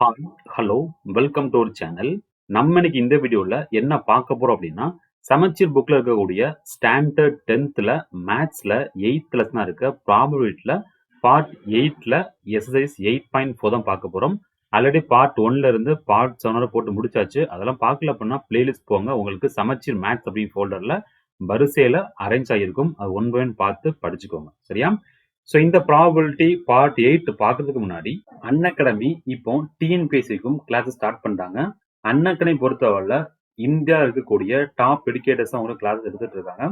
Hi, hello, welcome to our channel. நம்ம இன்னைக்கு இந்த வீடியோல என்ன பார்க்க போறோம் அப்படின்னா, சமச்சீர் புக்ல இருக்கக்கூடிய ஸ்டாண்டர்ட் 10th மேத்ஸ்ல 8th லெசனா இருக்க ப்ராபபிலிட்டில பார்ட் 8ல எக்ஸர்சைஸ் 8.4 தான் பார்க்க போறோம். ஆல்ரெடி பார்ட் 1ல இருந்து பார்ட் 7 வரை போட்டு முடிச்சாச்சு. அதெல்லாம் பார்க்கல அப்படின்னா பிளேலிஸ்ட் போங்க. உங்களுக்கு சமச்சீர் மேத்ஸ் அப்படின்னு ஃபோல்டர்ல வரிசையில அரேஞ்ச் ஆகியிருக்கும். அது ஒன் பை ஒன் பார்த்து படிச்சுக்கோங்க. சரியா? ஸோ இந்த ப்ராபபிலிட்டி பார்ட் 8 பார்க்கறதுக்கு முன்னாடி அன்அகாடமி இப்போ டிஎன்பிஎஸ்சிக்கும் கிளாஸஸ் ஸ்டார்ட் பண்ணிட்டாங்க. அன்அகாடமி பொறுத்தவரையில இந்தியா இருக்கக்கூடிய டாப் எடுக்கேட்டர்ஸ் அவங்க கிளாஸ் எடுத்துட்டு இருக்காங்க.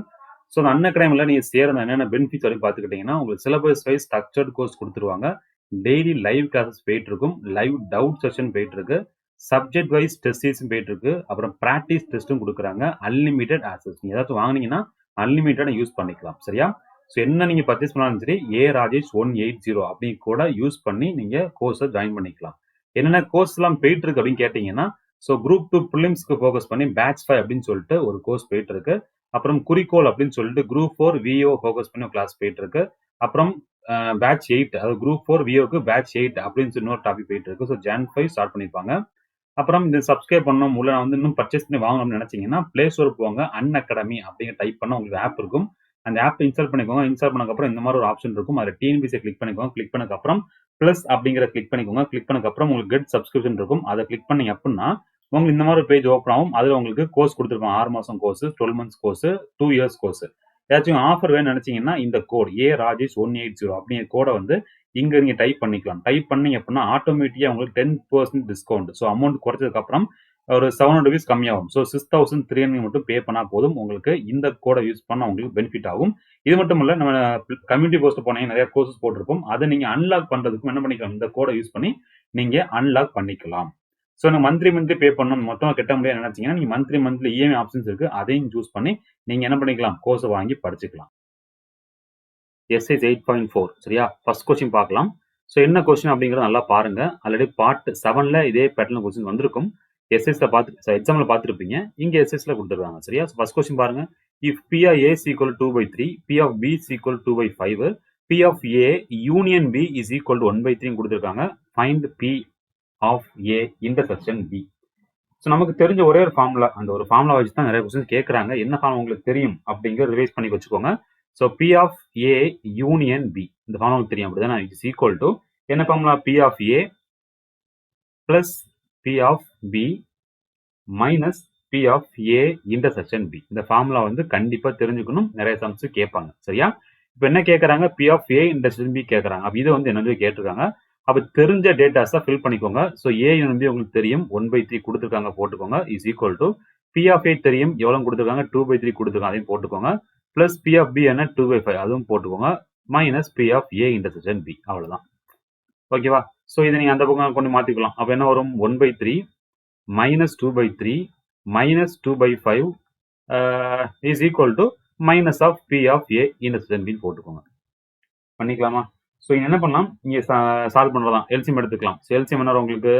ஸோ அந்த அன்அகாடமியில் நீங்கள் சேரணும் என்னென்ன பெனிஃபிட்ஸ் வரைக்கும் பார்த்துக்கிட்டீங்கன்னா உங்களுக்கு சிலபஸ் வைஸ் ஸ்ட்ரக்சர்ட் கோர்ஸ் கொடுத்துருவாங்க. டெய்லி லைவ் கிளாஸஸ் போயிட்டு இருக்கும். லைவ் டவுட் செஷன் போயிட்டு இருக்கு. சப்ஜெக்ட் வைஸ் டெஸ்ட் சீரிஸும் போயிட்டு இருக்கு. அப்புறம் ப்ராக்டிஸ் டெஸ்ட்டும் கொடுக்குறாங்க. Unlimited access. நீங்கள் ஏதாச்சும் வாங்கினீங்கன்னா அன்லிமிட்டட் யூஸ் பண்ணிக்கலாம். சரியா? ஸோ என்ன நீங்க பர்ச்சேஸ் பண்ணாலும் சரி ராஜேஷ் 180 அப்படி கூட யூஸ் பண்ணி நீங்க கோர்ஸை ஜாயின் பண்ணிக்கலாம். என்னென்ன கோர்ஸ் எல்லாம் போயிட்டு இருக்கு அப்படின்னு கேட்டீங்கன்னா, ஸோ குரூப் 2 பிலிம்ஸ்க்கு ஃபோக்கஸ் பண்ணி பேட்ச் 5 அப்படின்னு சொல்லிட்டு ஒரு கோர்ஸ் போயிட்டு இருக்கு. அப்புறம் குறிக்கோள் அப்படின்னு சொல்லிட்டு குரூப் 4 விஓ ஃபோக்கஸ் பண்ணி கிளாஸ் போயிட்டு இருக்கு. அப்புறம் பேட்ச் 8 அதாவது குரூப் 4 விஓக்கு பேட்ச் 8 அப்படின்னு சொல்லி இன்னொரு டாபிக் போயிட்டு இருக்கு. ஸோ ஜான் 5 ஸ்டார்ட் பண்ணிருப்பாங்க. அப்புறம் இந்த சப்ஸ்கிரைப் பண்ணணும் உள்ள வந்து இன்னும் பர்ச்சேஸ் பண்ணி வாங்கணும்னு நினைச்சீங்கன்னா பிளே ஸ்டோர் போங்க. அன்அகாடமி அப்படிங்கிற டைப் பண்ண உங்களுக்கு ஆப் இருக்கும். அந்த ஆப் இன்ஸ்டால் பண்ணிக்கோங்க. இன்ஸ்டால் பண்ணதுக்கப்புறம் இந்த மாதிரி ஒரு ஆப்ஷன் இருக்கும். அதில் டிஎன்பிஎஸ்சி கிளிக் பண்ணிக்கோங்க. கிளிக் பண்ணதுக்கப்புறம் ப்ளஸ் அப்படிங்கிற கிளிக் பண்ணிக்கோங்க. கிளிக் பண்ணதுக்கப்புறம் உங்களுக்கு கெட் சப்ஸ்கிரிப்ஷன் இருக்கும். அதை கிளிக் பண்ணீங்க அப்படின்னா உங்களுக்கு இந்த மாதிரி பேஜ் ஓப்பன் ஆகும். அதில் உங்களுக்கு கோர்ஸ் கொடுத்துருப்பாங்க. 6 மாதம் course, 12 months course, 2 years course. ஏதாச்சும் ஆஃபர் வேணும்னு நினைச்சீங்கன்னா இந்த கோட் ராஜேஷ் 180 அப்படிங்கிற கோடை வந்து இங்க நீங்க டைப் பண்ணிக்கலாம். டைப் பண்ணீங்க அப்படின்னா ஆட்டோமேட்டிக்கா உங்களுக்கு 10% டிஸ்கவுண்ட். ஸோ அமௌண்ட் குறைச்சதுக்கு அப்புறம் ஒரு 700 rupees கம்மியாகும். ஸோ 6300 மட்டும் பே பண்ணா போதும். உங்களுக்கு இந்த கோடை யூஸ் பண்ண உங்களுக்கு பெனிஃபிட் ஆகும். இது மட்டும் இல்ல, நம்ம கம்யூனிட்டி போஸ்ட் போனீங்க நிறைய கோர்சஸ் போட்டிருப்போம். அதை நீங்க அன்லாக் பண்றதுக்கும் என்ன பண்ணிக்கலாம், இந்த கோடை யூஸ் பண்ணி நீங்க அன்லாக் பண்ணிக்கலாம். ஸோ நான் மந்த்லி பே பண்ணணும் மொத்தமாக கட்ட முடியாது நினைச்சீங்கன்னா நீங்க மந்த்லி இஎம்ஐ ஆப்ஷன்ஸ் இருக்கு. அதையும் சூஸ் பண்ணி நீங்க என்ன பண்ணிக்கலாம், கோர்ஸை வாங்கி படிச்சுக்கலாம். எஸ்ஐஸ் 8.4 சரியா? ஃபர்ஸ்ட் கொஸ்டின் பார்க்கலாம். ஸோ என்ன கொஸ்டின் அப்படிங்கிறத நல்லா பாருங்க. ஆல்ரெடி பார்ட் 7ல இதே பேட்டர்ன் கொஸ்டின் வந்திருக்கும். எஸ்எஸ்ல பார்த்து எக்ஸாம்ல பார்த்துருப்பீங்க. இங்க எஸ்எஸ்ல கொடுத்துருக்காங்க. சரியா? ஃபர்ஸ்ட் கொஸ்டின் பாருங்க. If P of A equal 2/3, P of B equal 2/5, P of A union B is equal to 1/3 கொடுத்துருக்காங்க. Find P of A intersection B. So நமக்கு தெரிஞ்ச ஒரே ஒரு ஃபார்முலா, அந்த ஒரு ஃபார்முலா வச்சு தான் நிறைய கொஸ்டின் கேட்குறாங்க. என்ன ஃபார்முலா உங்களுக்கு தெரியும் அப்படிங்கிற ரிவைஸ் பண்ணி வச்சுக்கோங்க. So P of A union B இந்த ஃபார்முலா உங்களுக்கு தெரியும் அப்படிதானே? இட்ஸ் ஈக்குவல் டு என்ன formula, P of A plus P of B minus P of A intersection B. இந்த ஃபார்முலா வந்து கண்டிப்பா தெரிஞ்சுக்கணும். நிறைய சம்ஸ் கேட்பாங்க. சரியா? இப்போ என்ன கேட்கறாங்க, P of A intersection B கேட்கறாங்க. அப்போ இதை வந்து என்ன கேட்டிருக்காங்க. அப்போ தெரிஞ்ச டேட்டாஸை ஃபில் பண்ணிக்கோங்க. ஸோ ஏ வந்து உங்களுக்கு தெரியும் 1/3 கொடுத்துருக்காங்க, போட்டுக்கோங்க. Is equal to P of A தெரியும் எவ்வளவு கொடுத்துருக்காங்க, 2/3 கொடுத்துருக்காங்க, அதையும் போட்டுக்கோங்க. பிளஸ் பி ஆஃப் பி என்ன 2/5 அதுவும் போட்டுக்கோங்க. Minus P of A intersection B. அவ்வளவுதான். ஓகேவா? ஸோ இதை நீங்க அந்த பக்கம் கொண்டு மாத்திக்கலாம். அப்போ என்ன வரும், 1/3 minus 2/3 minus 2/5 is equal to minus of p of a intersection b போட்டுக்கோங்க. பண்ணிக்கலாமா? ஸோ என்ன பண்ணலாம், இங்கே சால்வ் பண்ணுறதான் எல்சியம் எடுத்துக்கலாம். ஸோ எல்சியம் என்ன வரும் உங்களுக்கு,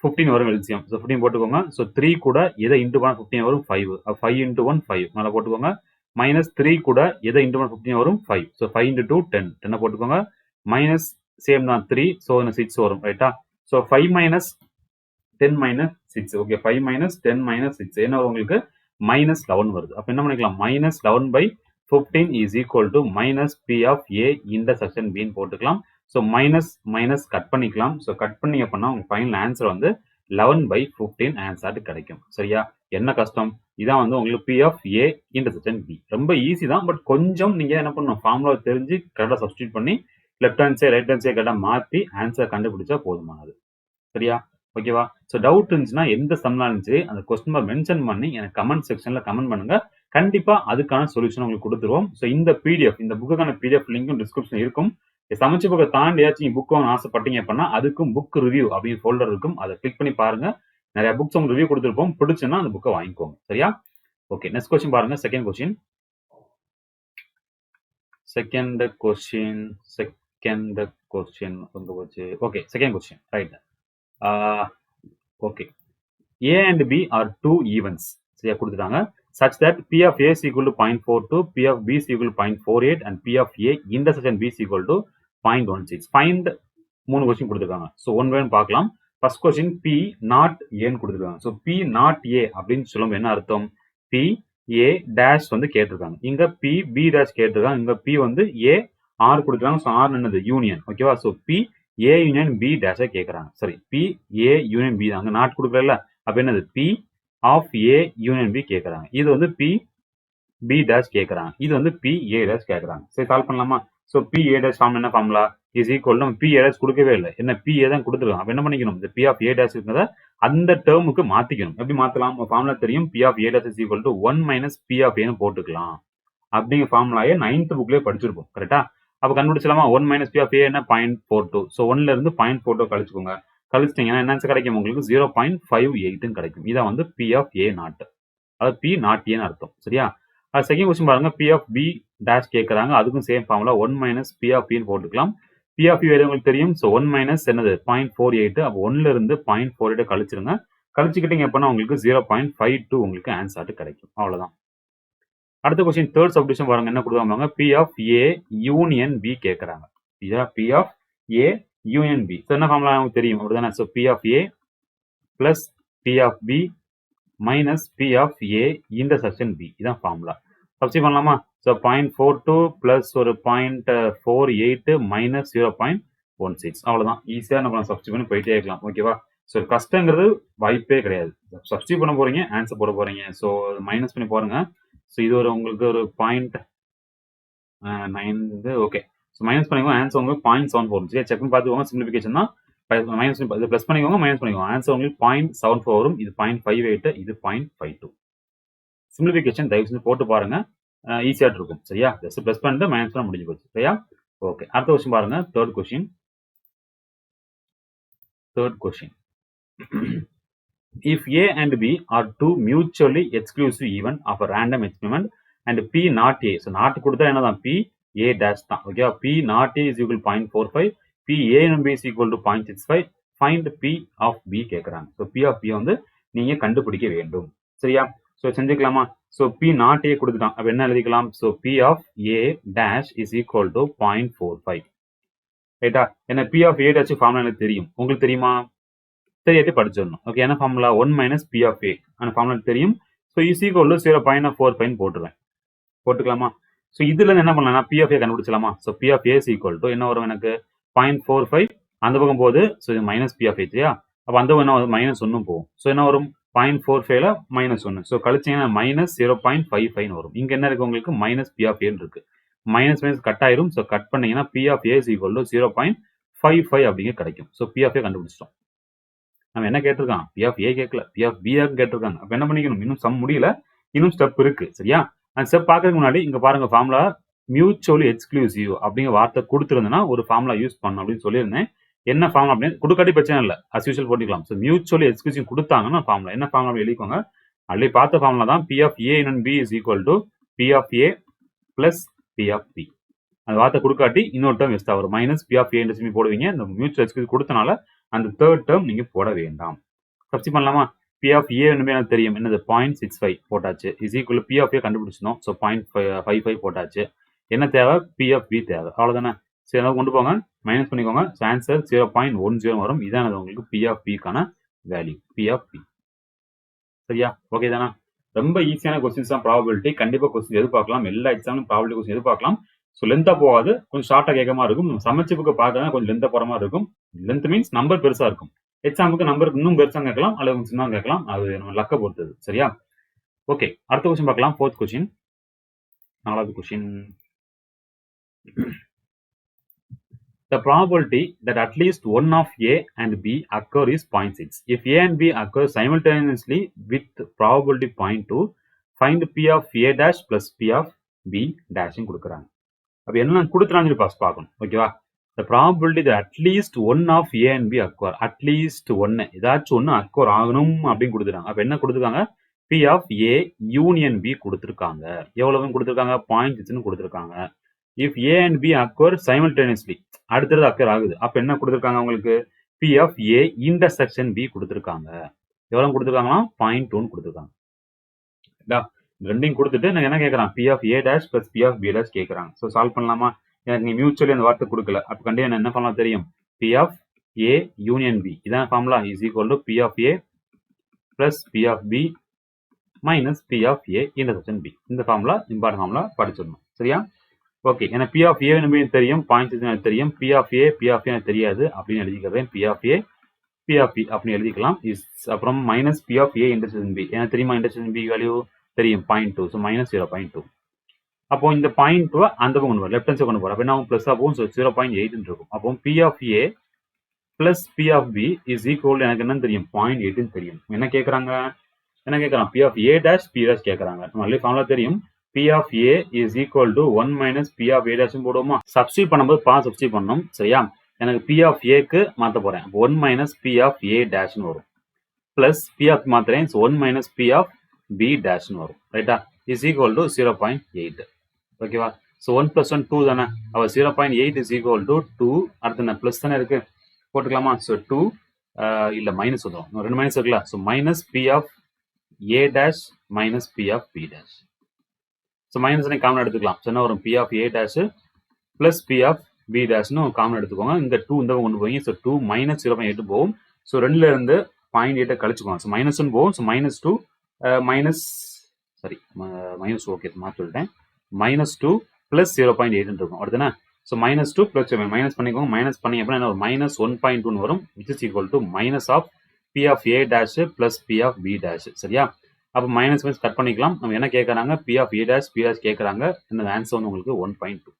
15 வரும் எல்சியம். ஸோ 15 போட்டுக்கோங்க. ஸோ 3 கூட எதை இன்ட்டு பண்ணால் 15 வரும், 5. 5 into 1 5 மேலே போட்டுக்கோங்க. மைனஸ் 3 கூட எதை இன்ட்டு பண்ணால் 15 வரும், 5. ஸோ 5 into 2 10 10 போட்டுக்கோங்க. மைனஸ் சேம் தான் 3, ஸோ 6 வரும். ரைட்டா? So 5 minus 10 minus 6. Okay, 5 minus 10 minus 6 என்ன வரும் உங்களுக்கு, minus 11 வருது. அப்போ என்ன பண்ணிக்கலாம், minus 11/15 is equal to minus p of a intersection b போட்டுக்கலாம். ஸோ மைனஸ் மைனஸ் கட் பண்ணிக்கலாம். ஸோ கட் பண்ணி அப்படின்னா உங்க ஃபைனல் ஆன்சர் வந்து 11/15 ஆன்சர் கிடைக்கும். சரியா? என்ன கஷ்டம், இதான் வந்து உங்களுக்கு p of a intersection b. ரொம்ப ஈஸி தான். பட் கொஞ்சம் நீங்க என்ன பண்ணணும், ஃபார்முலா தெரிஞ்சு கரெக்டாக சப்ஸ்டியூட் பண்ணி left hand side right hand side கரெக்டாக மாற்றி ஆன்சர் கண்டுபிடிச்சா போதுமானது. சரியா? ஓகேவா? ஸோ டவுட் இருந்துச்சுன்னா எந்த சம்னா இருந்துச்சு அந்த கொஸ்டின் மென்ஷன் பண்ணி எனக்கு கமெண்ட் செக்ஷன்ல கமெண்ட் பண்ணுங்க. கண்டிப்பா அதுக்கான சொல்யூஷன் உங்களுக்கு கொடுத்துருவோம். ஸோ இந்த பிடிஎஃப், இந்த புக்குக்கான பிடிஎஃப் லிங்கும் டிஸ்கிரிப்ஷன் இருக்கும். சமைச்ச புக்கை தாண்டியாச்சும் புக் வாங்க ஆசைப்பட்டீங்க அப்படின்னா அதுக்கும் புக் ரிவ்யூ அப்படின்னு ஃபோல்டர் இருக்கும். அதை கிளிக் பண்ணி பாருங்க. நிறைய புக்ஸ் உங்களுக்கு ரிவ்யூ கொடுத்துருப்போம். பிடிச்சுன்னா அந்த புக்கை வாங்கிக்கோங்க. சரியா? ஓகே, நெக்ஸ்ட் கொஸ்டின் பாருங்க. Second question okay, second question right. Okay, A and B are two events. சரியா கொடுத்துட்டாங்க. Such that P of A is equal to 0.42, P of B is equal to 0.48 and P of A intersection B is equal to 0.16. Find 3 question கொடுத்துருக்காங்க. So one பார்க்கலாம். First question B not ஏன்னு கொடுத்துருக்காங்க. So B not a அப்படின்னு சொல்லும்போது என்ன அர்த்தம்? B A dash வந்து கேட்டிருக்காங்க. இங்க பி பி டேஷ் கேட்டிருக்காங்க. இங்க பி வந்து ஏ ஆர் கொடுத்துருக்காங்க. ஸோ ஆர் என்னது யூனியன். ஓகேவா? So P A union P டேஷை கேட்கறாங்க. சரி, பி ஏ யூனியன் பி தான். அங்க நாட் கொடுக்கல. அப்ப என்னது? P of A union B கேட்கறாங்க. இது வந்து பி பி டேஷ் கேட்கறாங்க. இது வந்து பி ஏ டேஷ் கேட்கறாங்க. சரி, சால்வ் பண்ணலாமா? So P A dash form என்ன ஃபார்முலா? இஸ் ஈக்குவல் நம்ம பி ஏ டேஷ் கொடுக்கவே இல்லை. என்ன பி ஏ தான் கொடுத்துருக்கோம். அப்ப என்ன பண்ணிக்கணும்? இந்த பி ஆஃப் ஏ டேஷ் இருக்கிறத அந்த டேர்முக்கு மாத்திக்கணும். எப்படி மாத்தலாம்? ஃபார்முலா தெரியும். P of A dash is equal to 1 minus P of ஏன்னு போட்டுக்கலாம். அப்படிங்கிற ஃபார்முலாயே 9th புக்லயே படிச்சிருப்போம். கரெக்டா? அப்ப கண்டுபிடிச்சலாமா? 1 மைனஸ் பி ஆஃப் ஏ என்ன 0.42. ஸோ 1ல இருந்து 0.42 கழிச்சுக்கோங்க. கழிச்சிட்டீங்கன்னா என்ன ஆன்சர் கிடைக்கும்? உங்களுக்கு 0.58 கிடைக்கும். இதான் வந்து பி ஆஃப் ஏ நாட். அதாவது பி நாட் ஏன்னு அர்த்தம். சரியா? அது செகண்ட் கொஸ்டின் பாருங்க. பி ஆஃப் பி டேஷ் கேட்கறாங்க. அதுக்கும் same formula 1 minus P of பின்னு போட்டுக்கலாம். பி ஆஃப் பி வேறு உங்களுக்கு தெரியும். ஸோ 1 மைனஸ் என்னது 0.48. அப்போ 1ல இருந்து 0.48 கழிச்சிருங்க. கழிச்சுக்கிட்டீங்க அப்படின்னா உங்களுக்கு 0.52 உங்களுக்கு ஆன்சர் கிடைக்கும். அவ்வளவுதான். அடுத்த கொஸ்டின் தேர்ட் சப்டிவிஷன் பாருங்க. என்ன கொடுத்தாங்க? P of A union B கேட்கறாங்க. P of A union B. என்ன ஃபார்முலா நமக்கு தெரியும் அப்படிதானே? So P of A plus P of B minus P of A intersection B. இதான் ஃபார்முலா. சப்ஸ்டிட் பண்ணலாமா? ஸோ 0.42 பிளஸ் ஒரு 0.48 மைனஸ் 0.16. அவ்வளோதான். ஈஸியாக நம்ம சப்ஸ்டிட் பண்ணி போயிட்டே இருக்கலாம். ஓகேவா? ஸோ கஷ்டங்கிறது வாய்ப்பே கிடையாது. சப்ஸ்டிட் பண்ண போறீங்க, ஆன்சர் போட போறீங்க. ஸோ மைனஸ் பண்ணி பாருங்க. ஸோ இது ஒரு உங்களுக்கு ஒரு 0.9 ஓகே. ஸோ மைனஸ் பண்ணிக்கோங்க. ஆன்சர் உங்களுக்கு 0.74 வரும். சரி, செக் பண்ணி பார்த்துக்கோங்க. சிம்பிளிஃபிகேஷன் தான். மைனஸ் இது பிளஸ் பண்ணிக்கோங்க, மைனஸ் பண்ணிக்கோங்க. ஆன்சர் உங்களுக்கு 0.74 வரும். இது 0.58, இது 0.52. சிம்பிளிஃபிகேஷன் தயவு செஞ்சு போட்டு பாருங்க. ஈஸியா இருக்கும். சரியா? ஜஸ்ட் பிளஸ் பண்ணிட்டு மைனஸ் பண்ண முடிஞ்சு போச்சு. சரியா? ஓகே. அடுத்த கொஸ்டின் பாருங்க. Third question. If A and B are two mutually exclusive event of a random experiment and P not A. So not கொடுத்தா என்னதான்? P A dash தான். Okay. P not A is equal to 0.45. P A and B is equal to 0.65. Find P of B கேட்கறாங்க. So P of B வந்து நீங்க கண்டுபிடிக்க வேண்டும். சரியா? So செஞ்சுக்கலாமா? ஸோ P not A கொடுத்துட்டான். அப்ப என்ன எழுதிக்கலாம்? So P of A dash is equal to 0.45. ரைட்டா? என்ன P of A dash formula எனக்கு தெரியும். உங்களுக்கு தெரியுமா? தெரியாட்டி படிச்சிடணும். ஓகே. என்ன formula? 1 minus P of A. அந்த ஃபார்முலா தெரியும். ஸோ இஸ் ஈக்குவல் டு 0.45 போட்டுருவேன். போட்டுக்கலாமா? ஸோ இதுல இருந்து என்ன பண்ணலாம்? பி ஆஃப் ஏ கண்டுபிடிச்சலாமா? So P of A equal to என்ன வரும் எனக்கு? 0.45 அந்த பக்கம் போகுது. ஸோ இது மைனஸ் பி ஆஃப் ஏ. சரியா? அப்போ அந்த என்ன வரும்? மைனஸ் 1 போகும். ஸோ என்ன வரும்? 0.45ல மைனஸ் 1. ஸோ கழிச்சீங்கன்னா மைனஸ் 0.55 வரும். இங்க என்ன இருக்கு? உங்களுக்கு மைனஸ் பி ஆஃப் ஏன்னு இருக்கு. மைனஸ் மைனஸ் கட் ஆயிரும். ஸோ கட் பண்ணீங்கன்னா P of A equal to 0.55 அப்படிங்க கிடைக்கும். ஸோ பி ஆஃப் ஏ கண்டுபிடிச்சிட்டோம். நம்ம என்ன கேட்டிருக்கான்? பி ஆஃப் ஏ கேட்கல, பி ஆஃப் பி கேட்டிருக்காங்க. அப்ப என்ன பண்ணிக்கணும்? இன்னும் சம் முடியல, இன்னும் ஸ்டெப் இருக்கு. சரியா? அந்த ஸ்டெப் பார்க்கறதுக்கு முன்னாடி இங்க பாருங்க, ஃபார்முலா மியூச்சுவலி எக்ஸ்க்ளூசிவ் அப்படிங்கிற வார்த்தை கொடுத்துருந்தேன்னா ஒரு ஃபார்முலா யூஸ் பண்ணணும் அப்படின்னு சொல்லியிருந்தேன். என்ன ஃபார்முலா அப்படின்னு கொடுக்காட்டி பிரச்சனை இல்லை, அஸ் யூஷுவல் போட்டுக்கலாம். ஸோ மியூச்சுவலி எக்ஸ்க்ளூசிவ் கொடுத்தாங்கன்னா ஃபார்முலா என்ன ஃபார்முலா எழுதிக்கோங்க. ஆல்ரெடி பார்த்த ஃபார்முலா தான். P of A in B is equal to P of A plus P of B. அந்த வார்த்தை கொடுக்காட்டி இன்னொரு டேர்ம் எக்ஸ்ட்ரா வரும். மைனஸ் பி ஆஃப் ஏ போடுவீங்க. இந்த மியூச்சுவல் எக்ஸ்க்ளூசிவ் கொடுத்தனால அந்த தேர்ட் டேர்ம் நீங்க போட வேண்டாம். சப்ஸ்டிட் பண்ணலாமா? பி ஆஃப் ஏ எனக்கு தெரியும். என்னது? 0.65 போட்டாச்சு. இஸ் ஈக்குவல் பி ஆஃப் ஏ கண்டுபிடிச்சோம். ஸோ 0.55 போட்டாச்சு. என்ன தேவை? பி ஆஃப் பி தேவை. அவ்வளவுதானே? சரி, அதை கொண்டு போங்க, மைனஸ் பண்ணிக்கோங்க. ஆன்சர் 0.10 வரும். இதான் உங்களுக்கு பி ஆஃப் பிக்கான வேல்யூ. P of B. சரியா? ஓகே தானே? ரொம்ப ஈஸியான கொஸ்டின்ஸ் தான். ப்ராபபிலிட்டி கண்டிப்பா கொஸ்டின் எதிர்பார்க்கலாம். எல்லா எக்ஸாம்லும் ப்ராபபிலிட்டி கொஸ்டின் எதிர்பார்க்கலாம். ஸோ லென்த்தா போகாது, கொஞ்சம் ஷார்ட்டா கேட்க மாதிரி இருக்கும். சமைச்சு புக்கு பார்க்கறதா கொஞ்சம் லென்த்தா போற மாதிரி இருக்கும். லென்த் மீன்ஸ் நம்பர் பெருசா இருக்கும். எக்ஸாமுக்கு நம்பர் இன்னும் பெருசா கேட்கலாம், அல்லது சின்ன கேட்கலாம். அது நம்ம லக்க பொறுத்தது. சரியா? ஓகே. அடுத்த கொஸ்டின் பார்க்கலாம். Fourth question. நாலாவது question. The probability that at least one of A and B occur is 0.6. If A and B occur simultaneously with probability 0.2, find P of A dash plus P of B dash கொடுக்குறாங்க. அப்ப என்ன கொடுத்துறாங்க பார்க்கணும். ஓகேவா? The probability that at least one of A and B occur, at least one, ஏதாச்சும் ஒன்று occur ஆகணும் அப்படின்னு கொடுத்துருக்காங்க. அப்ப என்ன கொடுத்துருக்காங்க? P of A union B கொடுத்துருக்காங்க. எவ்வளவு கொடுத்துருக்காங்க? 0.6 கொடுத்துருக்காங்க. If A and B occur simultaneously, அடுத்தது occur ஆகுது. அப்ப என்ன கொடுத்துருக்காங்க உங்களுக்கு? P of A intersection B கொடுத்துருக்காங்க. எவ்வளவு கொடுத்துருக்காங்களா? 0.2 கொடுத்துருக்காங்க. ரெண்டையும் கொடுத்துட்டு நான் என்ன கேட்கறான்? P of A dash plus P of B dash கேட்கறாங்க. ஸோ சால்வ் பண்ணலாமா? எனக்கு நீ மியூச்சுவலி அந்த வார்த்தை கொடுக்கல. அப்ப கண்டிப்பா என்ன பண்ணலாம் தெரியும்? P of A union B இதான் formula is equal to P of A plus P of B minus P of A intersection B. இந்த ஃபார்முலா இம்பார்ட்டன்ட் ஃபார்முலா படிச்சிடணும். சரியா? ஓகே. எனக்கு பி ஆஃப் ஏ எனக்கு தெரியும், பாயிண்ட்ஸ் எனக்கு தெரியும், பி ஆஃப் ஏ எனக்கு தெரியாது அப்படின்னு எழுதிக்கிறேன். பி ஆஃப் ஏ அப்படின்னு எழுதிக்கலாம். அப்புறம் minus P of A intersection B எனக்கு தெரியுமா? இன்டர்செக்ஷன் பி வேல்யூ தெரியும் 0.2. So minus 0.2. அப்போ இந்த 0.2 அந்த பக்கம் கொண்டு வரும், லெஃப்ட் ஹேண்ட் சைடு கொண்டு போகிறோம். அப்போ என்ன ப்ளஸ் ஆகும். ஸோ 0.8 இருக்கும். அப்போ P of A plus P of B is equal எனக்கு என்ன தெரியும்? 0.8 தெரியும். என்ன கேட்குறாங்க? P of A dash B dash கேட்குறாங்க. நம்ம ஃபார்முலா தெரியும். P of A is equal to 1 minus P of A dash போடுவோமா? சப்ஸ்டியூட் பண்ணும்போது சப்ஸ்டியூட் பண்ணணும். சரியா? எனக்கு பி ஆஃப் ஏக்கு மாற்ற போகிறேன். 1 மைனஸ் பி ஆஃப் ஏ டேஷ்னு வரும். பிளஸ் பி ஆஃப் மாத்திரேன். 1 மைனஸ் பி ஆஃப் பி டேஷ்னு வரும். ரைட்டா? Is equal to 0.8. ஓகேவா? ஸோ 1 + 1 2 தானே. அப்போ 0.8 இஸ் ஈக்குவல் டு 2. அடுத்து என்ன ப்ளஸ் தானே இருக்கு, போட்டுக்கலாமா? ஸோ 2 இல்லை மைனஸ் வந்துடும். 2 மைனஸ் இருக்குல்ல. So minus P of A dash minus P of B dash. So minus common எடுத்துக்கலாம். ஸோ என்ன வரும்? P of A dash plus P of பி டேஷ்னு காமன் எடுத்துக்கோங்க. இந்த 2 இந்த கொண்டு போய் ஸோ 2 மைனஸ் 0.8 போகும். ஸோ 2ல இருந்து 0.8 கழிச்சுக்கோங்க. ஸோ மைனஸ் 1 போகும். ஸோ -2 மைனஸ் மைனஸ் ஓகே மாற்றி சொல்லிட்டேன். -2 பிளஸ் 0.8 இருக்கும். அடுத்துனா ஸோ -2 பிளஸ் மைனஸ் பண்ணிக்கோங்க. மைனஸ் பண்ணி அப்படின்னா என்ன வரும்? -1.2 வரும். Which is equal to minus of P of A dash plus P of B dash. சரியா? அப்போ மைனஸ் கட் பண்ணிக்கலாம். நம்ம என்ன கேட்கறாங்க? P of A dash B dash கேட்கறாங்க. இந்த ஆன்சர் வந்து உங்களுக்கு 1.2.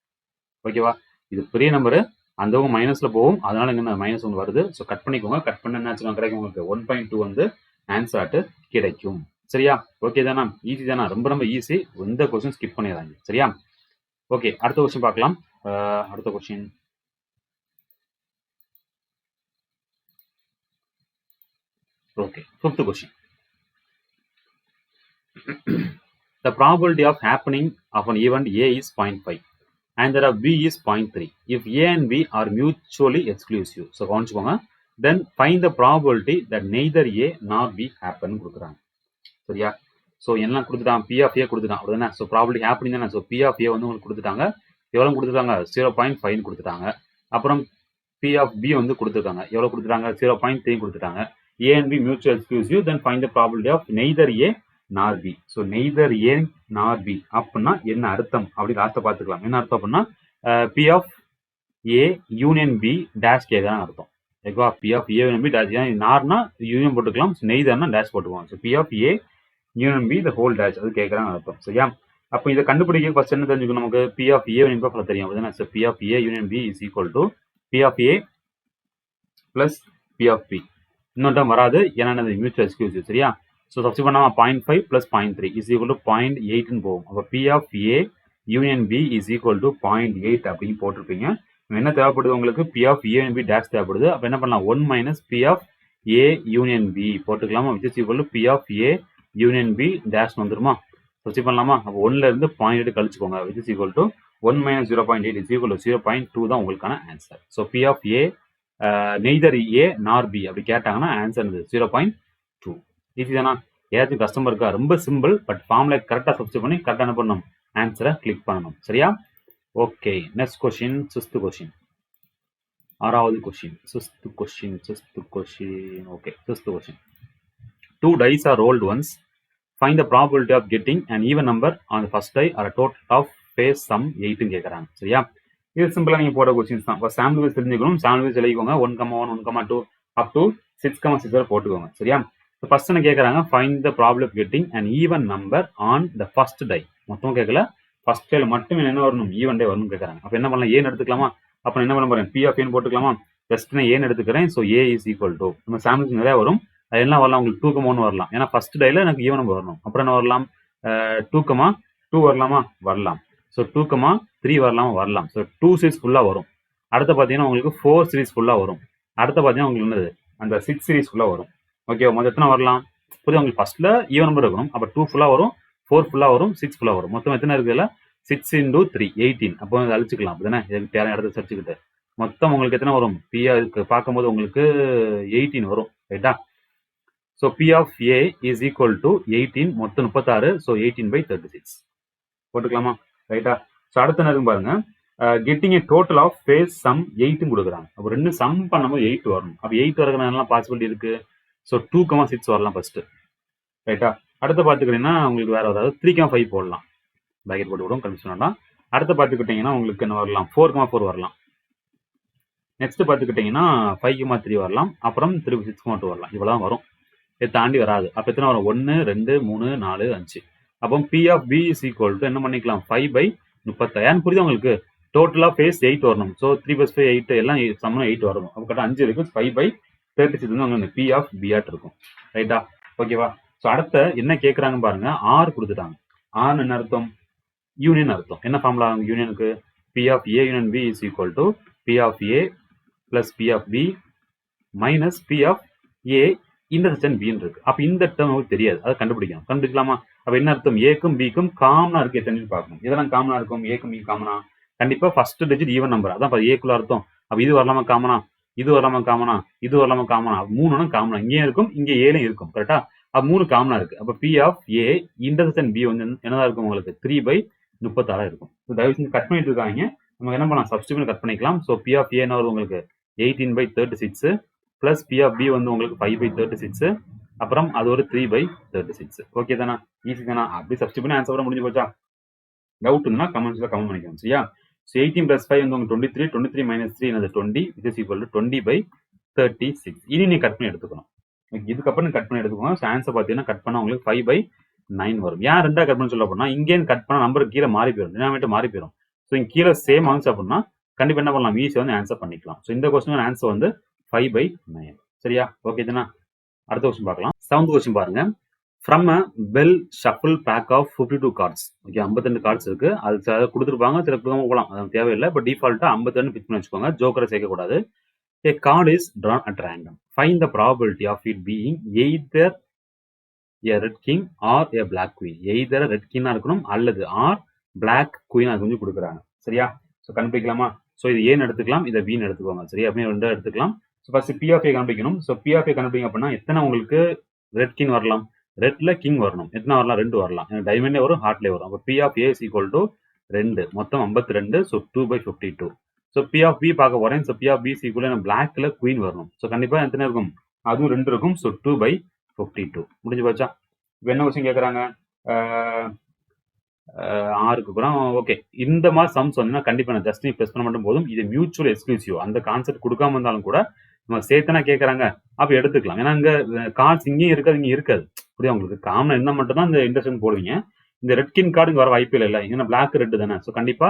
ஓகேவா? இது பெரிய நம்பரு, அந்த மைனஸ்ல போகும். அதனால இங்க மைனஸ் 1 வருது. ஸோ கட் பண்ணிக்கோங்க. கட் பண்ண என்ன கிடைக்கும்? உங்களுக்கு 1.2 வந்து ஆன்சர் கிடைக்கும். சரியா? ஓகே தானா? ஈஸி தானா? ரொம்ப ரொம்ப ஈஸி. எந்த கொஸ்டின் ஸ்கிப் பண்ணிடுறாங்க. சரியா? ஓகே, அடுத்த கொஸ்டின் பார்க்கலாம். அடுத்த question okay, 5th question. The probability of happening of an event A is 0.5 and there of B is 0.3 if A and B are mutually exclusive. So கவனிச்சுக்கோங்க. Then find the probability that neither A nor B happen கொடுக்குறாங்க. சரியா? So எல்லாம் கொடுத்துட்டாங்க. B of ஏ கொடுத்துட்டாங்க. அப்படின்னா so probability happening தானே. So P of ஏ வந்து உங்களுக்கு கொடுத்துட்டாங்க. எவ்வளோ கொடுத்துட்டாங்க? 0.5 கொடுத்துட்டாங்க. அப்புறம் பி ஆஃப் பி வந்து கொடுத்துருக்காங்க. எவ்வளோ கொடுத்துட்டாங்க? 0.3 கொடுத்துட்டாங்க. A and B mutual exclusive. Then find the probability of neither A nor B. So neither A nor B அப்படின்னா என்ன அர்த்தம் அப்படி லாஸ்ட்டை பார்த்துக்கலாம். என்ன அர்த்தம் அப்படின்னா P of A union B dash கேட்குறான்னு அர்த்தம். ஓகேவா? P of A union B dash. நார்னா யூனியன் போட்டுக்கலாம். நெய்தர்னா டேஷ் போட்டுக்குவோம். So P of A union B the whole dash அது கேட்குறாங்க அர்த்தம். சரியா? அப்போ இதை கண்டுபிடிக்க ஃபர்ஸ்ட் என்ன தெரிஞ்சுக்கணும்? நமக்கு P of A union B தெரியும். அப்படின்னா so P of A union B is equal to P of A plus P of B. இன்னொரு டைம் வராது, ஏன்னா மியூச்சுவல் எக்ஸ்க்ளூசிவ். சரியா? ஸோ சப்ஸ்டிட் பண்ணாமல் 0.5 பிளஸ் 0.3 இஸ் ஈக்குவல் டு 0.8ன்னு போகும். அப்போ P of A union B is equal to 0.8 அப்படின்னு போட்டிருப்பீங்க. என்ன தேவைப்படுது உங்களுக்கு? P of A union B dash தேவைப்படுது. அப்போ என்ன பண்ணலாம்? 1 minus P of A union B போட்டுக்கலாமா? Which is equal to P of A union B dash வந்துருமா? சப்ஸ்டிட் பண்ணலாமா? அப்போ 1ல இருந்து 0.8 கழிச்சுக்கோங்க. Which is equal to 1 minus 0.8 is equal to 0.2 தான் உங்களுக்கான answer. So P of A neither A nor B அப்படி கேட்டாங்கன்னா ஆன்சர் 0.2. ஈஸி தானா? ஏதாச்சும் கஸ்டமர் இருக்கா? ரொம்ப சிம்பிள். பட் ஃபார்முலா கரெக்டாக சப்ஸ்டிட் பண்ணி கரெக்டாக என்ன பண்ணணும்? ஆன்சரை கிளிக் பண்ணணும். சரியா? Okay, next question 6th question. 6வது question 6th question. Okay, 6th question. 2 dice are rolled once. Find the probability of getting an even number on the first die or a total of face sum 8 கேட்குறாங்க. சரியா? இது சிம்பிளா நீங்க போட questions தான். Sample wise தெரிஞ்சுக்கணும். Sample wise எழுதிக்கோங்க. 1,1 1,2 up to 6,6 வரை போட்டுக்கோங்க. சரியா? ஃபர்ஸ்ட் என்ன கேட்குறாங்க? Find the problem of getting and even number on the first die. மொத்தம் கேட்கல, ஃபர்ஸ்ட் டைல மட்டும் என்ன வரணும்? ஈவன் டே வரணும் கேட்குறாங்க. அப்போ என்ன பண்ணலாம்? ஏன்னு எடுத்துக்கலாமா? அப்போ என்ன பண்ண போறேன்? பி ஆஃப் ஏன்னு போட்டுக்கலாமா? ஃபர்ஸ்ட் நான் ஏன்னு எடுத்துக்கிறேன். So A is equal to நம்ம சாம்பிள்ஸ் நிறைய வரும். அது என்ன வரலாம்? உங்களுக்கு 2,1 வரலாம். ஏன்னா ஃபர்ஸ்ட் டைல எனக்கு ஈவன் நம்பர் வரணும். அப்புறம் என்ன வரலாம்? 2,2 வரலாமா? வரலாம். ஸோ 2,3 வரலாம். ஸோ 2 சீரீஸ் ஃபுல்லாக வரும். அடுத்து பார்த்தீங்கன்னா உங்களுக்கு 4 சீரீஸ் ஃபுல்லாக வரும். அடுத்து பார்த்தீங்கன்னா உங்களுக்கு என்னது? அந்த 6 சீரீஸ் ஃபுல்லாக வரும். ஓகே, மொத்தம் எத்தனை வரலாம்? புரியுது உங்களுக்கு? ஃபர்ஸ்ட்ல ஈவன் நம்பர் இருக்கணும். அப்போ 2 ஃபுல்லாக வரும், 4 ஃபுல்லாக வரும், 6 ஃபுல்லாக வரும். மொத்தம் எத்தனை இருக்குதுல? 6 × 3 18. அப்போ அழிச்சுக்கலாம். அப்படிதானே? இதுக்கு தேவை இடத்த சரிச்சுக்கிட்டு மொத்தம் உங்களுக்கு எத்தனை வரும்? பி அதுக்கு பார்க்கும்போது உங்களுக்கு 18 வரும். ரைட்டா? So P of A is equal to 18, மொத்தம் 36. ஸோ 18/36 போட்டுக்கலாமா? ரைட்டா? ஸோ அடுத்த நேரம் பாருங்க. Getting a total of face sum 8 கொடுக்குறாங்க. அப்போ ரெண்டு சம் பண்ணும்போது 8 வரணும். அப்போ 8 வரதுனால பாசிபிலிட்டி இருக்கு. ஸோ 2,6 வரலாம் ஃபர்ஸ்ட். ரைட்டா? அடுத்து பார்த்துக்கிட்டீங்கன்னா உங்களுக்கு வேற ஏதாவது 3,5 போடலாம். பேக்கெட் போட்டு விடும் கன்ஃபியூஷன் வேண்டாம். அடுத்து பார்த்துக்கிட்டிங்கன்னா உங்களுக்கு என்ன வரலாம், 4,4 வரலாம். நெக்ஸ்ட் பார்த்துக்கிட்டிங்கன்னா 5,3 வரலாம். அப்புறம் 6,2 வரலாம். இவ்வளோ வரும். இதை தாண்டி வராது. அப்போ எத்தனை வரும், 1 2 3 4 5. அப்போ P of B is equal to என்ன பண்ணிக்கலாம், 5/36. புரியுது உங்களுக்கு? டோட்டலா ஃபேஸ் 8 வரணும். ஸோ 3 + 5 8 எல்லாம் சமம் 8 வரணும். அப்போ கரெக்டாக 5 இருக்கு. 5/36 வந்து அங்கே பி ஆஃப் பி ஆட் இருக்கும். ரைட்டா? ஓகேவா? ஸோ அடுத்த என்ன கேட்குறாங்க பாருங்க, ஆர் கொடுத்துட்டாங்க. ஆர் என்ன அர்த்தம், யூனியன் அர்த்தம். என்ன ஃபார்முலா யூனியனுக்கு, P of A union B is equal to P of A plus P of B minus P of A intersection பின்னு இருக்கு. அப்ப இந்த டேர்ம் உங்களுக்கு தெரியாது, அதை கண்டுபிடிக்கணும். கண்டுபிடிக்கலாமா? அப்ப என்ன அர்த்தம், ஏக்கும் பிக்கும் காமனா இருக்கு எத்தனை பார்க்கணும். இதெல்லாம் காமனா இருக்கும், ஏக்கும் பி காமனா, கண்டிப்பா ஃபர்ஸ்ட் டிஜிட் ஈவன் நம்பர், அதான் ஏக்குள்ள அர்த்தம். அப்ப இது வரலாமா காமனா, இது வரலாமா காமனா, இது வரலாமா காமனா, 3 காமனா, இங்கேயும் இருக்கும் இங்க ஏலையும் இருக்கும். கரெக்டா? அப்ப 3 காமனா இருக்கு. அப்ப P of A intersection B வந்து என்னதான் இருக்கும் உங்களுக்கு, 3/36 இருக்கும். தயவு செஞ்சு கட் பண்ணிட்டு இருக்காங்க. நம்ம என்ன பண்ணலாம், சப்ஸ்டிட்யூட் கட் பண்ணிக்கலாம். ஸோ பி ஆஃப் ஏ என்ன வரும் உங்களுக்கு, 18/36 பிளஸ் பி ஆஃப் பி வந்து உங்களுக்கு 5/36, அப்புறம் அது ஒரு 3/36. ஓகே தானே, ஈஸி தானே? அப்படி சப்ஸ்டிட்யூட் பண்ணி ஆன்சர் முடிஞ்சு போச்சா? டவுட் இருந்தா கமெண்ட்ஸ்ல கமெண்ட் பண்ணிக்கணும். சரியா? ஸோ 18 + 5 வந்து உங்களுக்கு 23, 23 - 3 என்னது 20, which is equal to 20/36. இனி நீ கட் பண்ணி எடுத்துக்கணும். இதுக்கப்புறம் கட் பண்ணி எடுத்துக்கோங்க. ஸோ ஆன்சர் பார்த்தீங்கன்னா கட் பண்ணா உங்களுக்கு 5/9 வரும். ஏன் ரெண்டா கட் பண்ண சொல்ல போனா, இங்கே கட் பண்ணா நம்பர் கீழே மாறி போயிடும், டினாமினேட்டர் மாறி போயிடும். ஸோ இங்க கீழே சேம் ஆன்சர் அப்படின்னா கண்டிப்பா என்ன பண்ணலாம், ஈஸியாக வந்து ஆன்சர் பண்ணிக்கலாம். ஸோ இந்த கொஸ்டின் ஆன்சர் வந்து 5/9. சரியா? ஓகே தானே? அடுத்த கொஸ்டின் பார்க்கலாம். 7th கொஸ்டின் பாருங்க. From a well shuffle pack of 52 cards. Okay, 52 cards இருக்கு. அது சில கொடுத்துருப்பாங்க, சில கொடுக்காம போகலாம், அது தேவையில்லை. பட் டிஃபால்ட்டா 52 பிக் பண்ணி வச்சுக்கோங்க. ஜோக்கரை சேர்க்கக்கூடாது. A card is drawn at random. Find the probability of it being either a red king or a black queen. Either red king இருக்கணும் அல்லது ஆர் black queen அது கொஞ்சம் கொடுக்குறாங்க. சரியா? ஸோ கண்டுபிடிக்கலாமா? ஸோ இது ஏன்னு எடுத்துக்கலாம், இதை பின்னு எடுத்துக்கோங்க. சரியா? அப்படின்னு ரெண்டு எடுத்துக்கலாம். So first P of A கண்டுபிடிக்கணும். ஸோ பி ஆஃப் ஏ கண்டுபிடிங்க அப்படின்னா எத்தனை உங்களுக்கு ரெட் கிங் வரலாம், ரெட்ல கிங் வரணும். எத்தனை வரலாம், 2 வரலாம். டைமண்டே வரும், ஹார்ட்லேயே வரும். அப்போ P of A is equal to 2, மொத்தம் 52. So 2/52. So P of B பார்க்க போறேன். So P of B is equal பிளாக்ல குயின் வரணும். ஸோ கண்டிப்பா எத்தனை இருக்கும், அதுவும் 2 இருக்கும். ஸோ 2/52 முடிஞ்சு போச்சா? இப்போ என்ன கொஸ்டின் கேட்குறாங்க, ஆறுக்கு அப்புறம் ஓகே. இந்த மாதிரி சம்ஸ் வந்து கண்டிப்பா நான் ஜஸ்ட் ப்ரெஸ் பண்ண மட்டும் போதும். இது மியூச்சுவல் எக்ஸ்க்ளூசிவ், அந்த கான்செப்ட் கொடுக்காம இருந்தாலும் கூட நம்ம சேர்த்தனா கேட்கறாங்க, அப்ப எடுத்துக்கலாம். ஏன்னா இங்க கார்ட்ஸ் இங்கேயும் இருக்காது, இங்க இருக்காது. அப்படியே உங்களுக்கு காமன் இருந்தால் மட்டும் தான் இந்த இன்ட்ரெஸ்ட் போடுவீங்க. இந்த ரெட் கின் கார்டு வர வாய்ப்பு இல்லை. ஏன்னா பிளாக் ரெட் தானே. ஸோ கண்டிப்பா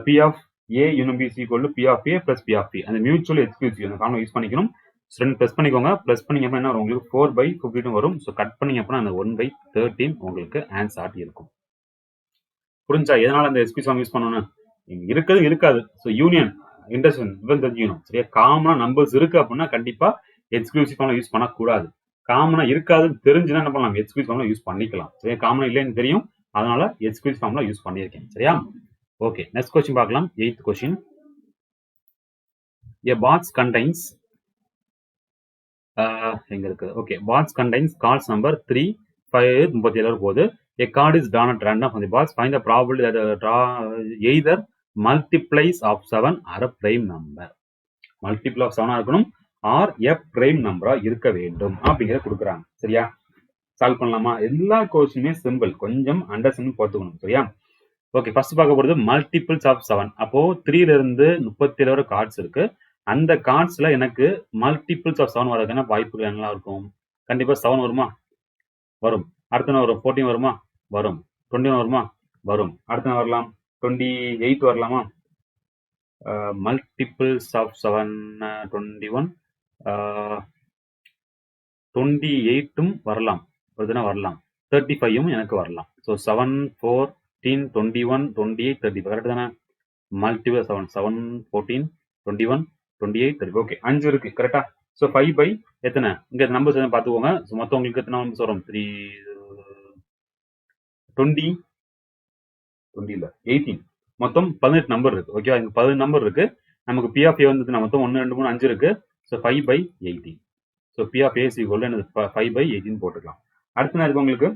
P of A union B is equal to P of A plus P of B. அந்த மியூச்சுவல் எக்ஸ்க்ளூசிவ் அந்த காமன் யூஸ் பண்ணிக்கணும். ரெண்டு ப்ரெஸ் பண்ணிக்கோங்க. ப்ரெஸ் பண்ணிங்க அப்படின்னா என்ன வரும், உங்களுக்கு 4/52 வரும். ஸோ கட் பண்ணிங்க அப்படின்னா அந்த 1/13 உங்களுக்கு ஆன்சர் ஆட்டி இருக்கும். புரிஞ்சா எதனால அந்த எக்ஸ்கியூஸ் யூஸ் பண்ணணும், இருக்கிறது இருக்காது. ஸோ யூனியன் இன்டர்செக்ஷன் இவன் தெரிஞ்சுக்கணும். சரியா? காமனா நம்பர்ஸ் இருக்கு அப்படின்னா கண்டிப்பா எக்ஸ்க்ளூசிவ் ஃபார்முலா யூஸ் பண்ணக்கூடாது. காமனா இருக்காதுன்னு தெரிஞ்சுன்னா என்ன பண்ணலாம், எக்ஸ்க்ளூசிவ் ஃபார்முலா யூஸ் பண்ணிக்கலாம். சரியா? காமனா இல்லைன்னு தெரியும், அதனால எக்ஸ்க்ளூசிவ் ஃபார்முலா யூஸ் பண்ணியிருக்கேன். சரியா? ஓகே, நெக்ஸ்ட் கொஸ்டின் பார்க்கலாம். 8th question. A box contains எங்க இருக்கு, okay, box contains cards number 3 5 37 போது a card is drawn at random from the box. Find the probability that draw either multiples of 7 or a prime number. Multiple of 7 இருக்கணும் R a prime நம்பரா இருக்க வேண்டும் அப்படிங்கறத கொடுக்குறாங்க. சரியா? Solve பண்ணலாமா? எல்லா கொஸ்டினுமே சிம்பிள், கொஞ்சம் அண்டர்ஸ்டாண்டிங் பார்த்துக்கணும். சரியா? ஓகே, ஃபர்ஸ்ட் பார்க்க போறது மல்டிபிள்ஸ் ஆஃப் 7. அப்போ 3ல இருந்து 37 வரை கார்ட்ஸ் இருக்கு. அந்த கார்ட்ஸ்ல எனக்கு மல்டிபிள்ஸ் ஆஃப் 7 வரதுக்கான வாய்ப்புகள் என்னெல்லாம் இருக்கும்? கண்டிப்பா 7 வருமா? வரும். அடுத்த வரும் 14 வருமா? வரும். 21 வருமா? வரும். அடுத்த வரலாம் 28 வரலாமா? மல்டிபிள்ஸ் ஆஃப் 7 21 28ம் வரலாம், வரலாம். 35ம் எனக்கு வரலாம். ஸோ 7 14 21 28 35 கரெக்ட் தானே? மல்டிபிள் 7 7 14 21 28 30. ஓகே, 5 இருக்கு. கரெக்டா? ஸோ 5 எத்தனை இங்க நம்பர்ஸ் எதுவும் பார்த்துக்கோங்க. ஸோ மொத்தம் உங்களுக்கு எத்தனை நம்பர்ஸ் வரும், 3 20 20 இல்ல 18, மொத்தம் 18 நம்பர் இருக்கு. ஓகே, இங்க 18 நம்பர் இருக்கு. நமக்கு பி ஆஃப் ஏ வந்து மொத்தம் 1 2 3 5 இருக்கு. So 5/18. So P of A is equal to 5/18 போட்டுக்கலாம். அடுத்த நேரம் உங்களுக்கு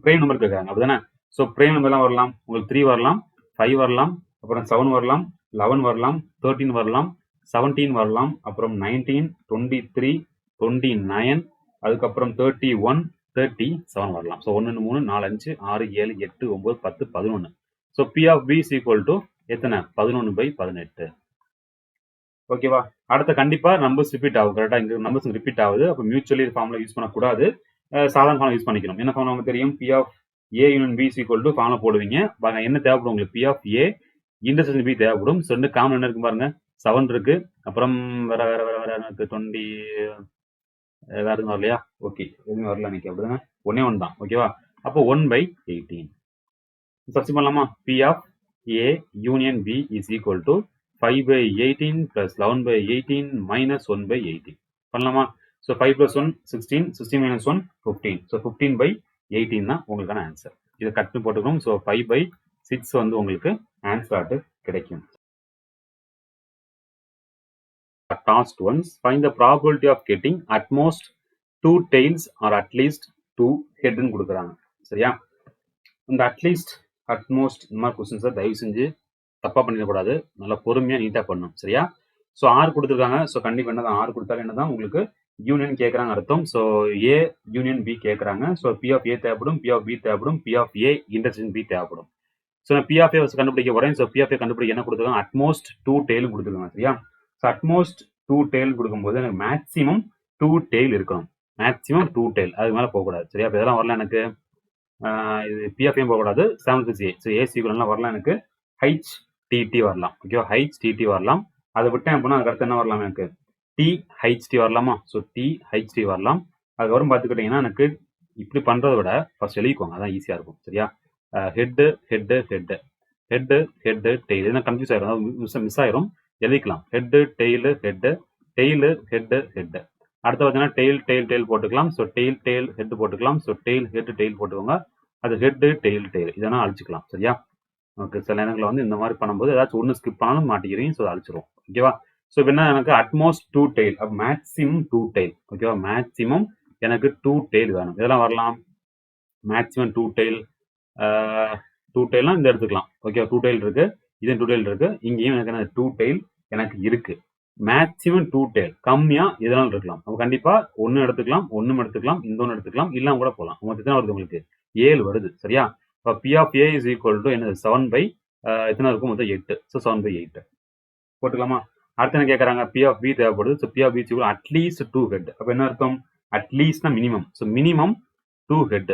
பிரைம் நம்பர் கேட்கறாங்க, அப்படிதானே? ஸோ ப்ரைம் நம்பர்லாம் வரலாம், உங்களுக்கு 3 வரலாம், 5 வரலாம், அப்புறம் 7 வரலாம், 11 வரலாம், 13 வரலாம், 17 வரலாம், அப்புறம் 19, 23, 29, அதுக்கப்புறம் 31, 37 வரலாம். So 1, 2, 3, 4, 5, 6, 7, 8, 9, 10, 11. So P of B is equal to எத்தனை? 11/18. ஓகேவா? அடுத்த கண்டிப்பா நம்பர்ஸ் ரிப்பீட் ஆகும். கரெக்டா? இங்க நம்பர்ஸ் ரிப்பீட் ஆகுது. அப்ப மியூச்சுவலி ஃபார்முலா யூஸ் பண்ணக்கூடாது. சாதாரண ஃபார்முலா யூஸ் பண்ணிக்கணும். என்ன ஃபார்முலா நமக்கு தெரியும்? P of A union B is equal to formula போடுவீங்க. பாருங்க என்ன தேவைப்படும் உங்களுக்கு? P of A intersection B தேவைப்படும். ஸோ ரெண்டு காமன் என்ன இருக்கு பாருங்க. 7 இருக்கு. அப்புறம் வேற எனக்கு 20 வேற எதுவும் வரலையா? ஓகே, எதுவும் வரல எனக்கு. அப்படிதானே? ஒன்னே ஒன்று தான். ஓகேவா? அப்போ 1/18 சப்ஸ்டிட் பண்ணலாமா? P of A union B is equal to 5/18 plus 11/18 minus 1/18 பண்ணலாமா? So 5 plus 1 16, 16 minus 1 15. ஸோ 15/18 தான் உங்களுக்கான ஆன்சர். இதை கட் பண்ணி போட்டுக்கணும். ஸோ 5/6 வந்து உங்களுக்கு ஆன்சர் கிடைக்கும். Task ones, find the probability of getting at most 2 tails or at least 2 head ன்னு கொடுக்குறாங்க. சரியா? இந்த அட்லீஸ்ட் அட்மோஸ்ட் இந்த மாதிரி கொஸ்டின்ஸை தயவு செஞ்சு தப்பா பண்ணிடக்கூடாது. நல்லா பொறுமையா நீட்டா பண்ணணும். சரியா? ஸோ ஆர் கொடுத்துருக்காங்க. ஸோ கண்டிப்பா என்னதான் ஆர் கொடுத்தாலும் என்னதான் உங்களுக்கு யூனியன் கேட்கறாங்க அர்த்தம். ஸோ ஏ யூனியன் பி கேட்கறாங்க. ஸோ பி ஆஃப் ஏ தேவைப்படும், பி ஆஃப் பி தேவைப்படும், P of A intersection B தேவைப்படும். ஸோ நான் பி ஆஃப் ஏ கண்டுபிடிக்க போறேன். ஸோ பி ஆஃப் ஏ கண்டுபிடிக்க என்ன கொடுத்துருக்காங்க? அட்மோஸ்ட் 2 டெய்லும் கொடுத்துருக்காங்க. சரியா? ஸோ அட்மோஸ்ட் 2 டெய்ல் கொடுக்கும்போது எனக்கு மேக்ஸிமம் 2 டெய்ல் இருக்கணும். மேக்ஸிமம் 2 டெய்ல், அதுக்கு மேலே போகக்கூடாது. சரியா? இப்போ இதெல்லாம் வரல எனக்கு. இது பிஎஃப்எம் போகக்கூடாது. 7/6 ஸோ ஏ சீக்கிரம்லாம் வரலாம் எனக்கு. HTT வரலாம். ஓகேவா? HTT வரலாம். அதை விட்டேன் அப்படின்னா அதுக்கு அடுத்து என்ன வரலாம் எனக்கு? THT வரலாமா? ஸோ THT வரலாம். அதுக்கப்புறம் பார்த்துக்கிட்டிங்கன்னா எனக்கு இப்படி பண்ணுறதை விட ஃபர்ஸ்ட் எழுதிக்குவாங்க, அதான் ஈஸியாக இருக்கும். சரியா? Head head head head head tail, என்ன கன்ஃபியூஸ் ஆயிரும், அதாவது மிஸ் ஆயிரும். எழுதிக்கலாம். Head tail head tail head head. அடுத்து பார்த்தீங்கன்னா டெய்ல் டெய்ல் டெய்ல் போட்டுக்கலாம். ஸோ டெய்ல் டெய்ல் ஹெட் போட்டுக்கலாம். ஸோ டெய்ல் ஹெட் டெய்ல் போட்டுக்கோங்க. அது ஹெட்டு டெய்ல் டெய்ல் இதெல்லாம் அழிச்சிக்கலாம். சரியா? ஓகே, சில நேரங்களில் வந்து இந்த மாதிரி பண்ணும்போது ஏதாச்சும் ஒன்று ஸ்கிப் பண்ணாலும் மாட்டிக்கிறீங்க. ஸோ அழிச்சிரும். ஓகேவா? ஸோ இப்போ என்ன எனக்கு அட்மோஸ்ட் 2 டெய்ல், அப்போ மேக்ஸிமம் 2 டெய்ல். ஓகேவா? மேக்ஸிமம் எனக்கு 2 டெய்ல் வேணும். இதெல்லாம் வரலாம். மேக்ஸிமம் 2 டெய்ல் 2 டெய்லாம் இந்த எடுத்துக்கலாம். ஓகே, 2 டெய்ல் இருக்கு, இது 2 டெய்ல் இருக்கு, இங்கேயும் எனக்கு என்ன 2 டெய்ல் எனக்கு இருக்கு. மேக்ஸிமம் 2 டெய்ல், கம்மியா எதனாலும் இருக்கலாம். அப்போ கண்டிப்பா ஒன்னு எடுத்துக்கலாம், ஒன்னும் எடுத்துக்கலாம், இந்த ஒன்று எடுத்துக்கலாம், இல்லாம கூட போகலாம். உங்களுக்கு எத்தனை வருது? உங்களுக்கு 7 வருது. சரியா? இப்போ P of A is equal to என்னது? 7 எத்தனை இருக்கும்? மொத்தம் 8. ஸோ 7/8 போட்டுக்கலாமா? அடுத்து என்ன கேட்கறாங்க? P of B தேவைப்படுது. So P of B is at least 2 head. அப்போ என்ன அர்த்தம்? அட்லீஸ்ட்னா மினிமம். So minimum 2 head.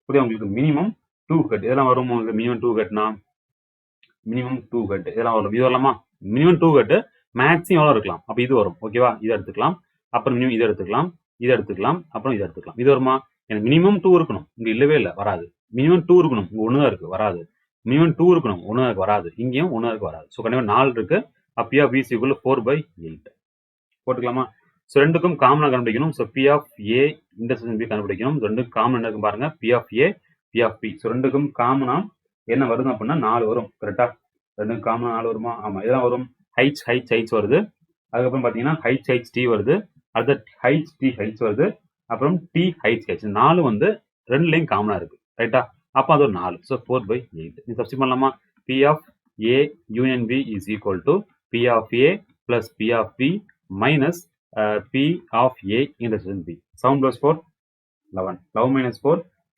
புரியுது உங்களுக்கு? Minimum 2 head. இதெல்லாம் வரும் உங்களுக்கு. மினிமம் 2 ஹெட்னா மினிமம் 2 ஹெட் இதெல்லாம் வரும். இது வரலாமா? மினிமம் 2 ஹெட், மேக்ஸிமம் எவ்வளோ இருக்கலாம்? அப்போ இது வரும். ஓகேவா? இதை எடுத்துக்கலாம். அப்புறம் மினிமம் இதை எடுத்துக்கலாம், இதை எடுத்துக்கலாம், அப்புறம் இதை எடுத்துக்கலாம். இது வருமா? எனக்கு மினிமம் 2 இருக்கணும். இங்க இல்லவே இல்லை, வராது. மினிமம் 2 இருக்கணும். இங்க 1 தான் இருக்கு, வராது. மினிமம் 2 இருக்கணும், 1 தான் இருக்கு, வராது. இங்கேயும் 1 தான் இருக்கு, வராது. ஸோ கண்டிப்பா 4 இருக்கு. அப்போ P of B is equal to 4/8 போட்டுக்கலாமா? ஸோ ரெண்டுக்கும் காமனாக கண்டுபிடிக்கணும். So P of A intersection B கண்டுபிடிக்கணும். ரெண்டுக்கும் காமன் என்ன இருக்கு பாருங்க? P of A, P of B. So ரெண்டுக்கும் காமனா என்ன வருது அப்படின்னா 4 வரும். கரெக்டா? ரெண்டுக்கும் காமனா 4 வருமா? ஆமா, இதெல்லாம் வரும். H வருது. அதுக்கப்புறம் பார்த்தீங்கன்னா HHT வருது. அடுத்து HTH வருது. அப்புறம் THH. 4 வந்து ரெண்டுலையும் காமனா இருக்கு. ரைட்டா? அப்போ அது ஒரு 4. ஸோ 4/8 நீ சப்ஸ்டிட் பண்ணலாமா? P of A union B is equal to P of A plus P of B minus P of A intersection B. 7 plus 4 11. 11 minus 4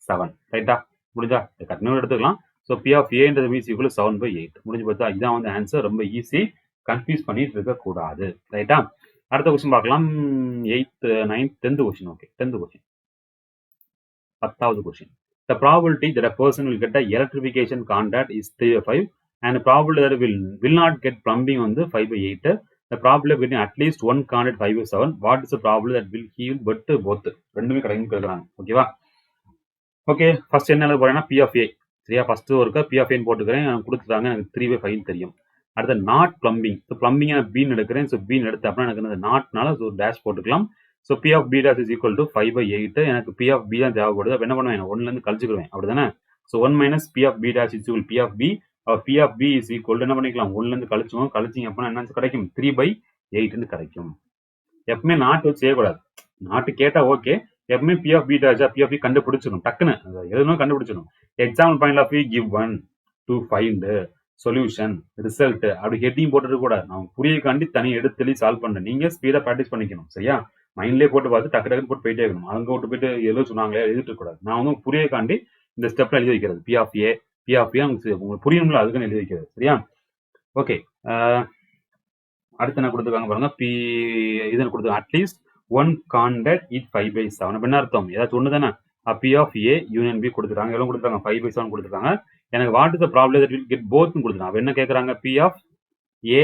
7. ரைட்டா? முடிஞ்சா கண்டினியூ எடுத்துக்கலாம். So P of A into B is equal to 7/8 முடிஞ்சு பார்த்தா இதான் வந்து answer. ரொம்ப easy, confuse பண்ணிட்டு இருக்கக்கூடாது. ரைட்டா? அடுத்த கொஸ்டின் பார்க்கலாம். 8th 9th 10th question. Okay, 10th question, 10வது question. The probability that a person will get a electrification contract is 3/5 and the probability that will not get plumbing வந்து 5/8. The probability of getting at least one contract 5/7. What is the probability that will heal but both? ரெண்டுமே கிடைக்கும் கேட்குறாங்க. ஓகேவா? Okay, first என்ன எழுத போறேன்னா P of A. சரியா? First ஒருக்கா P of A போட்டுக்கிறேன். கொடுத்துட்டாங்க, எனக்கு 3/5 தெரியும். அடுத்த நாட் பிளம்பிங். ஸோ பிளம்பிங் நான் பீன் எடுக்கிறேன். ஸோ பீன் எடுத்த அப்படின்னா எனக்கு அந்த நாட்னால ஸோ டேஷ் போட்டுக்கலாம். So P of B dash is equal to 5/8. எனக்கு P of B தான் தேவைப்படுது. அப்போ என்ன பண்ணுவேன்? 1லேருந்து கழிச்சுக்கிடுவேன். அப்படி தானே? So 1 minus P of B dash is equal to P of B. P of B is equal to என்ன பண்ணிக்கலாம்? 1லேருந்து கழிச்சுவோம். கழிச்சிங்க அப்படின்னா என்ன கிடைக்கும்? 3/8 கிடைக்கும். எப்பவுமே நாட்டு வச்சு செய்யக்கூடாது. நாட்டு கேட்டா ஓகே, எப்பவுமே P of beta P of B கண்டுபிடிச்சிடும் டக்குன்னு எதுவும் கண்டுபிடிச்சிடும். Example point of view give one to find solution result அப்படி ஹெட்டிங் போட்டுட்டு கூட நான் புரியக்காண்டி தனி எடுத்து தெளி சால்வ் பண்ணேன். நீங்க ஸ்பீடா ப்ராக்டிஸ் பண்ணிக்கணும். சரியா? மைண்ட்லேயே போட்டு பார்த்து டக்கு டக்குன்னு போட்டு போயிட்டே இருக்கணும். அங்க விட்டு போயிட்டு எழுத சொன்னாங்களே எழுதிட்டு கூடாது. நான் வந்து புரியக்காண்டி இந்த ஸ்டெப்ல எழுதி வைக்கிறது. பி ஆஃப் ஏ உங்களுக்கு புரியணும்ல, அதுக்குன்னு எழுதி வைக்கிறது. சரியா? ஓகே, அடுத்து என்ன கொடுத்துருக்காங்க பாருங்க. பி இதுன்னு கொடுத்து அட்லீஸ்ட் ஒன் காண்டட் இட் 5/7. என்ன அர்த்தம்? ஏதாச்சும் ஒன்று தானே. P of A union B கொடுத்துருக்காங்க. எவ்வளோ கொடுத்துருக்காங்க? 5/7 கொடுத்துருக்காங்க. எனக்கு what is the problem that will get போத்னு கொடுத்துருக்காங்க. என்ன கேட்குறாங்க? P of A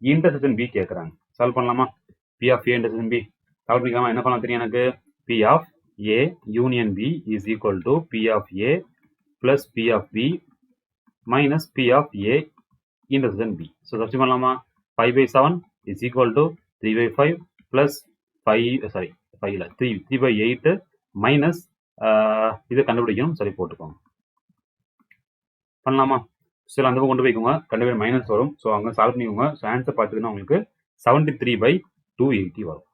intersection B கேட்குறாங்க. சால்வ் பண்ணலாமா? P of A intersection B solve பண்ணிக்கலாமா? என்ன பண்ணலாம் தெரியும் எனக்கு? P of A union B is equal to P of A plus P of B minus P of A intersection B. So substitute பண்ணலாமா? 5/7 is equal to 3/5 plus 3/8 minus இதை கண்டுபிடிக்கணும். சரி, போட்டுக்கோங்க. பண்ணலாமா? சரி, அந்த கொண்டு போய்க்கோங்க. கண்டிப்பாக மைனஸ் வரும். ஸோ அங்கே சால்வ் பண்ணிக்கோங்க. ஸோ ஆன்சர் பார்த்தீங்கன்னா உங்களுக்கு 73/280 வரும்.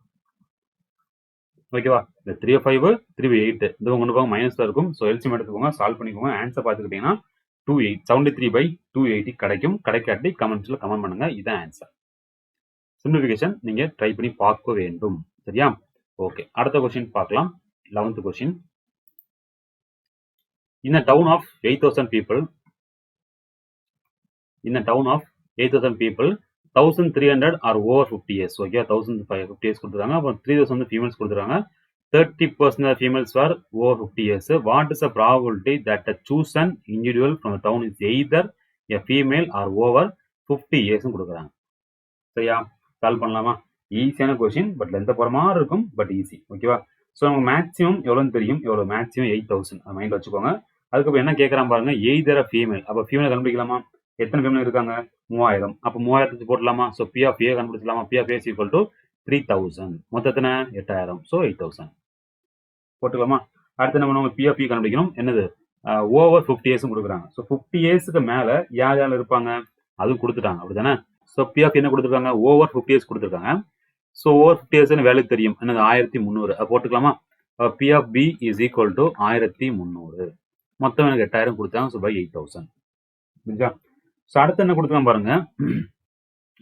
ஓகேவா? இந்த 3/5 3/8 இது கொண்டு போங்க, மைனஸ்ல இருக்கும். ஸோ எல்சிஎம் எடுத்துக்கோங்க, சால்வ் பண்ணிக்கோங்க. ஆன்சர் பார்த்துக்கிட்டீங்கன்னா 73/280 கிடைக்கும். கிடைக்காட்டி கமெண்ட்ஸ்ல கமெண்ட் பண்ணுங்க. இதான் ஆன்சர். சிம்பிளிஃபிகேஷன் நீங்க ட்ரை பண்ணி பார்க்க வேண்டும். சரியா? ஓகே, அடுத்த கொஸ்டின் பார்க்கலாம். 11th question. In a town of 8,000 people, 1,300 are over 50 years. Okay, 1,550 years கொடுத்துருக்காங்க. அப்புறம் 3,000 வந்து ஃபீமேல்ஸ் கொடுத்துருக்காங்க. 30% females are over 50 years. What is the probability that a chosen individual from the town is either a female or over 50 years கொடுக்குறாங்க. சரியா? Solve பண்ணலாமா? ஈஸியான question, but length போற மாதிரி இருக்கும், பட் ஈஸி. ஓகேவா? ஸோ நமக்கு மேக்ஸிமம் எவ்வளோன்னு தெரியும். எவ்வளோ மேக்ஸிமம் 8,000 மைண்ட் வச்சுக்கோங்க. அதுக்கப்புறம் என்ன கேட்கறான் பாருங்க, எய்தர் ஃபீமேல். அப்போ ஃபீமேல் கண்டுபிடிக்கலாமா? எத்தனை ஃபீமேல் இருக்காங்க? 3000. அப்போ 3000 போடலாமா? ஸோ பி ஆஃப் ஏ கண்டுபிடிச்சலாமா? P of A equal to 3000. மொத்தத்தின 8000. ஸோ 8000 போட்டுக்கலாமா? அடுத்து என்ன பண்ணுவாங்க? பி ஆஃப் ஏ கண்டுபிடிக்கணும். என்னது? ஓவர் 50 இயர்ஸ் கொடுக்குறாங்க. ஸோ 50 இயர்ஸ்க்கு மேல யார் யார் இருப்பாங்க? அதுவும் கொடுத்துட்டாங்க. அப்படிதானே? ஸோ பி ஆஃப் என்ன கொடுத்துருக்காங்க? ஓவர் 50 இயர்ஸ் கொடுத்துருக்காங்க. ஸோ ஓவர் 50 இயர்ஸ் வேல்யூ தெரியும். என்னது? 1300. அது போட்டுக்கலாமா? P of B is equal to 1300. மொத்தம் எனக்கு 8000 கொடுத்தாங்க. So by 8000. புரிஞ்சா? ஸோ அடுத்து என்ன கொடுத்துருக்காங்க பாருங்க,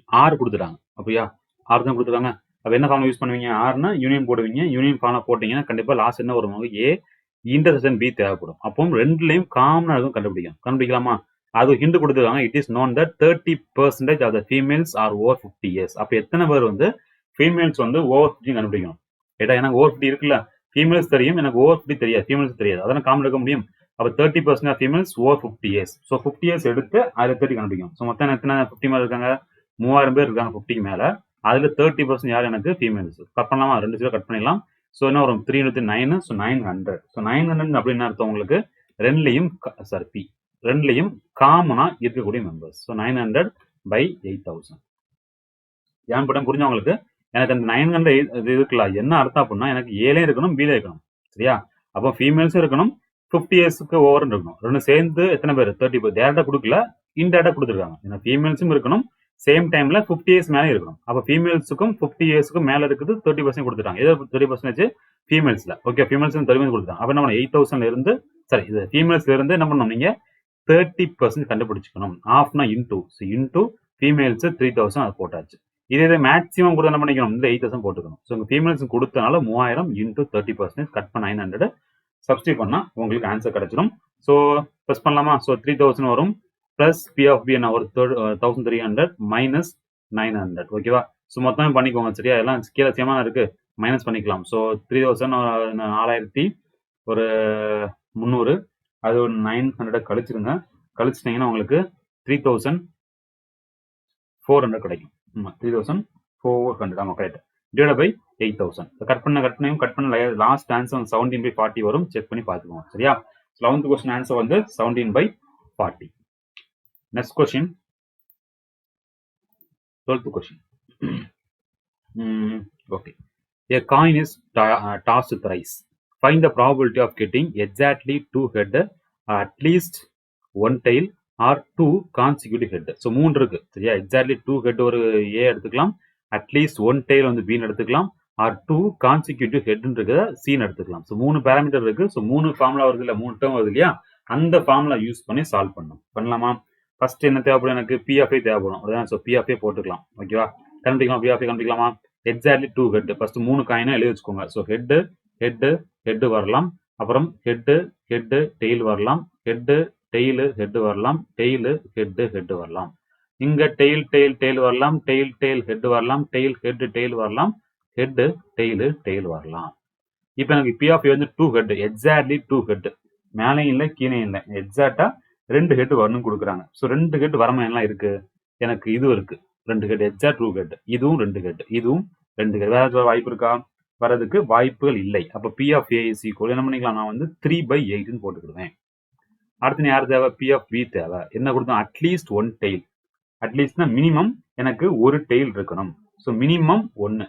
6 கொடுத்துட்டாங்க. அப்படியா? 6 தான் கொடுத்துருக்காங்க. அப்போ என்ன ஃபார்ம் யூஸ் பண்ணுவீங்க? 6னா யூனியன் போடுவீங்க. யூனியன் ஃபார்ம் போட்டீங்கன்னா கண்டிப்பா லாஸ்ட் என்ன வரும்? ஏ இன்டர்செக்ஷன் பி தேவைப்படும். அப்போ ரெண்டுலையும் காமனா எதுவும் கண்டுபிடிக்கலாமா? அது ஹிண்ட் கொடுத்துருக்காங்க. It is known that 30% of the females are over 50 years. அப்போ எத்தனை பேர் வந்து ஃபீமேல்ஸ் வந்து ஓவர் 50 கண்டுபிடிக்கணும். ஏட்டா எனக்கு ஓவர் 50 இருக்குல்ல, ஃபீமேல்ஸ் தெரியும், எனக்கு ஓவர் 50 தெரியாது, ஃபீமேல்ஸ் தெரியாது. அதெல்லாம் காமன் எடுக்க முடியும். அப்போ 30% of females over 50 years. So 50 years எடுத்து அதில் 30 கண்டுபிடிக்கும். ஸோ மொத்தம் எத்தனை 50 மேலே இருக்காங்க? 3000 பேர் இருக்காங்க 50க்கு மேலே. அதில் 30% யார்? எனக்கு ஃபீமேல்ஸ். கட் பண்ணலாமா? 2 0 கட் பண்ணிடலாம். ஸோ என்ன வரும்? 309. ஸோ 900. ஸோ 900 அப்படின்னு அர்த்தம் உங்களுக்கு ரெண்டுலையும் பி ரெண்டுலையும் காமனா இருக்கக்கூடிய மெம்பர்ஸ். So 900 by 8000. ஏன் படம் புரிஞ்சா உங்களுக்கு? எனக்கு அந்த 900 இது இருக்குல்ல, என்ன அர்த்தம் அப்படின்னா எனக்கு ஏலே இருக்கணும், பிலே இருக்கணும். சரியா? அப்போ ஃபீமேல்ஸும் இருக்கணும், 50 இயர்ஸ்க்கு ஓவர் இருக்கணும். ரெண்டு சேர்ந்து எத்தனை பேர்? 30 பேர். டேரக்டா கொடுக்கல, இன்டேரக்டா கொடுத்துருக்காங்க. ஏன்னா ஃபீமேல்ஸும் இருக்கணும், சேம் டைம்ல 50 இயர்ஸ் மேலே இருக்கணும். அப்போ ஃபீமேல்ஸுக்கும் 50 இயர்ஸ்க்கும் மேல இருக்குது 30% கொடுத்துட்டாங்க. ஏதோ 30% ஃபீமேல்ஸ்ல. ஓகே, ஃபீமேல்ஸ் 30% கொடுத்துட்டாங்க. அப்போ நம்ம 8000 இருந்து சரி, இது ஃபீமேல்ஸ்ல இருந்து என்ன பண்ணணும்? நீங்க 30% கண்டுபிடிச்சிக்கணும். ஆஃப்னா இன்டூ. ஸோ இன்டூ ஃபீமேல்ஸ் 3000 அது போட்டாச்சு. இதே மேக்ஸிமம் கூட என்ன பண்ணிக்கணும்? இந்த 8000 போட்டுக்கணும். ஸோ உங்க ஃபீமேல்ஸ் கொடுத்தனால 3000 இன்டூ 30% கட் பண்ண 900 சப்ஸ்டிட் பண்ணா உங்களுக்கு ஆன்சர் கிடைச்சிடும். ஸோ ப்ளஸ் பண்ணலாமா? ஸோ 3000 வரும் பிளஸ் பி ஆஃப் பி என்ன ஒரு 1300 மைனஸ் 900. ஓகேவா? ஸோ மொத்தமே பண்ணிக்கோங்க. சரியா? எல்லாம் கீழே சேமான இருக்கு, மைனஸ் பண்ணிக்கலாம். ஸோ 3000 4300 அது ஒரு 900 கழிச்சிருங்க. கழிச்சிட்டீங்கன்னா உங்களுக்கு 3400 கிடைக்கும். 3400. ஆமா, கரெக்ட். Divide by 8000. கட் பண்ண லாஸ்ட் ஆன்சர் 17/40 வரும். செக் பண்ணி பார்த்துக்கோங்க. சரியா? 11th கொஸ்டின் ஆன்சர் வந்து 17/40. Next question 12th question. Okay. A coin is tossed thrice. Find the probability of getting exactly 2 head, at least 1 tail or 2 consecutive head. So 3 இருக்கு. சரியா? Exactly 2 head ஒரு ஏ எடுத்துக்கலாம், at least 1 tail வந்து B எடுத்துக்கலாம், R 2 consecutive ஹெட்ன்றத scene எடுத்துக்கலாம். So 3 parameter இருக்கு. So 3 formula வருது இல்ல, 3 டேர்ம் வருது இல்லையா, அந்த ஃபார்முலா யூஸ் பண்ணி சால்வ் பண்ணணும். பண்ணலாமா? ஃபர்ஸ்ட் என்ன தேவைப்படும், எனக்கு பி ஆஃப் ஏ தேவைப்படும். அதான் ஸோ பி ஆஃப் ஏ போட்டுக்கலாம். ஓகேவா? கண்டுபிடிக்கலாம். பி ஆஃப் ஏ கண்டுபிடிக்கலாமா? Exactly 2 head. ஃபர்ஸ்ட் 3 காயினா எழுதி வச்சுக்கோங்க. ஸோ ஹெட் ஹெட் ஹெட் வரலாம், அப்புறம் ஹெட் ஹெட் டெயில் வரலாம், ஹெட் டெயில் ஹெட் வரலாம், டெயில் ஹெட் ஹெட் வரலாம். இங்க டெயில் டெயில் டெயில் வரலாம், டெயில் டெயில் ஹெட் வரலாம், டெயில் ஹெட் டெயில் வரலாம், ஹெட் டெயில் டெயில் வரலாம். இப்போ எனக்கு பி ஆஃப் வந்து 2 ஹெட், எக்ஸாக்ட்லி 2 ஹெட், மேலேயும் இல்லை கீழே இல்லை, எக்ஸாக்டா 2 ஹெட் வரணும் கொடுக்குறாங்க. ஸோ 2 ஹெட் வரமா எல்லாம் இருக்கு, எனக்கு இது இருக்கு 2 ஹெட், எக்ஸாக்ட் 2 ஹெட், இதுவும் 2 ஹெட், இதுவும் 2 ஹெட். வேற வாய்ப்பு இருக்கா? வரதுக்கு வாய்ப்புகள் இல்லை. அப்போ P of A is equal என்ன பண்ணிக்கலாம், நான் வந்து 3/8 போட்டுக்கிடுவேன். அடுத்து யார் தேவை? பி ஆஃப் பி தேவை. என்ன கொடுத்தோம்? At least 1 tail. அட்லீஸ்ட்னா மினிமம் எனக்கு ஒரு டெயில் இருக்கணும். ஸோ மினிமம் 1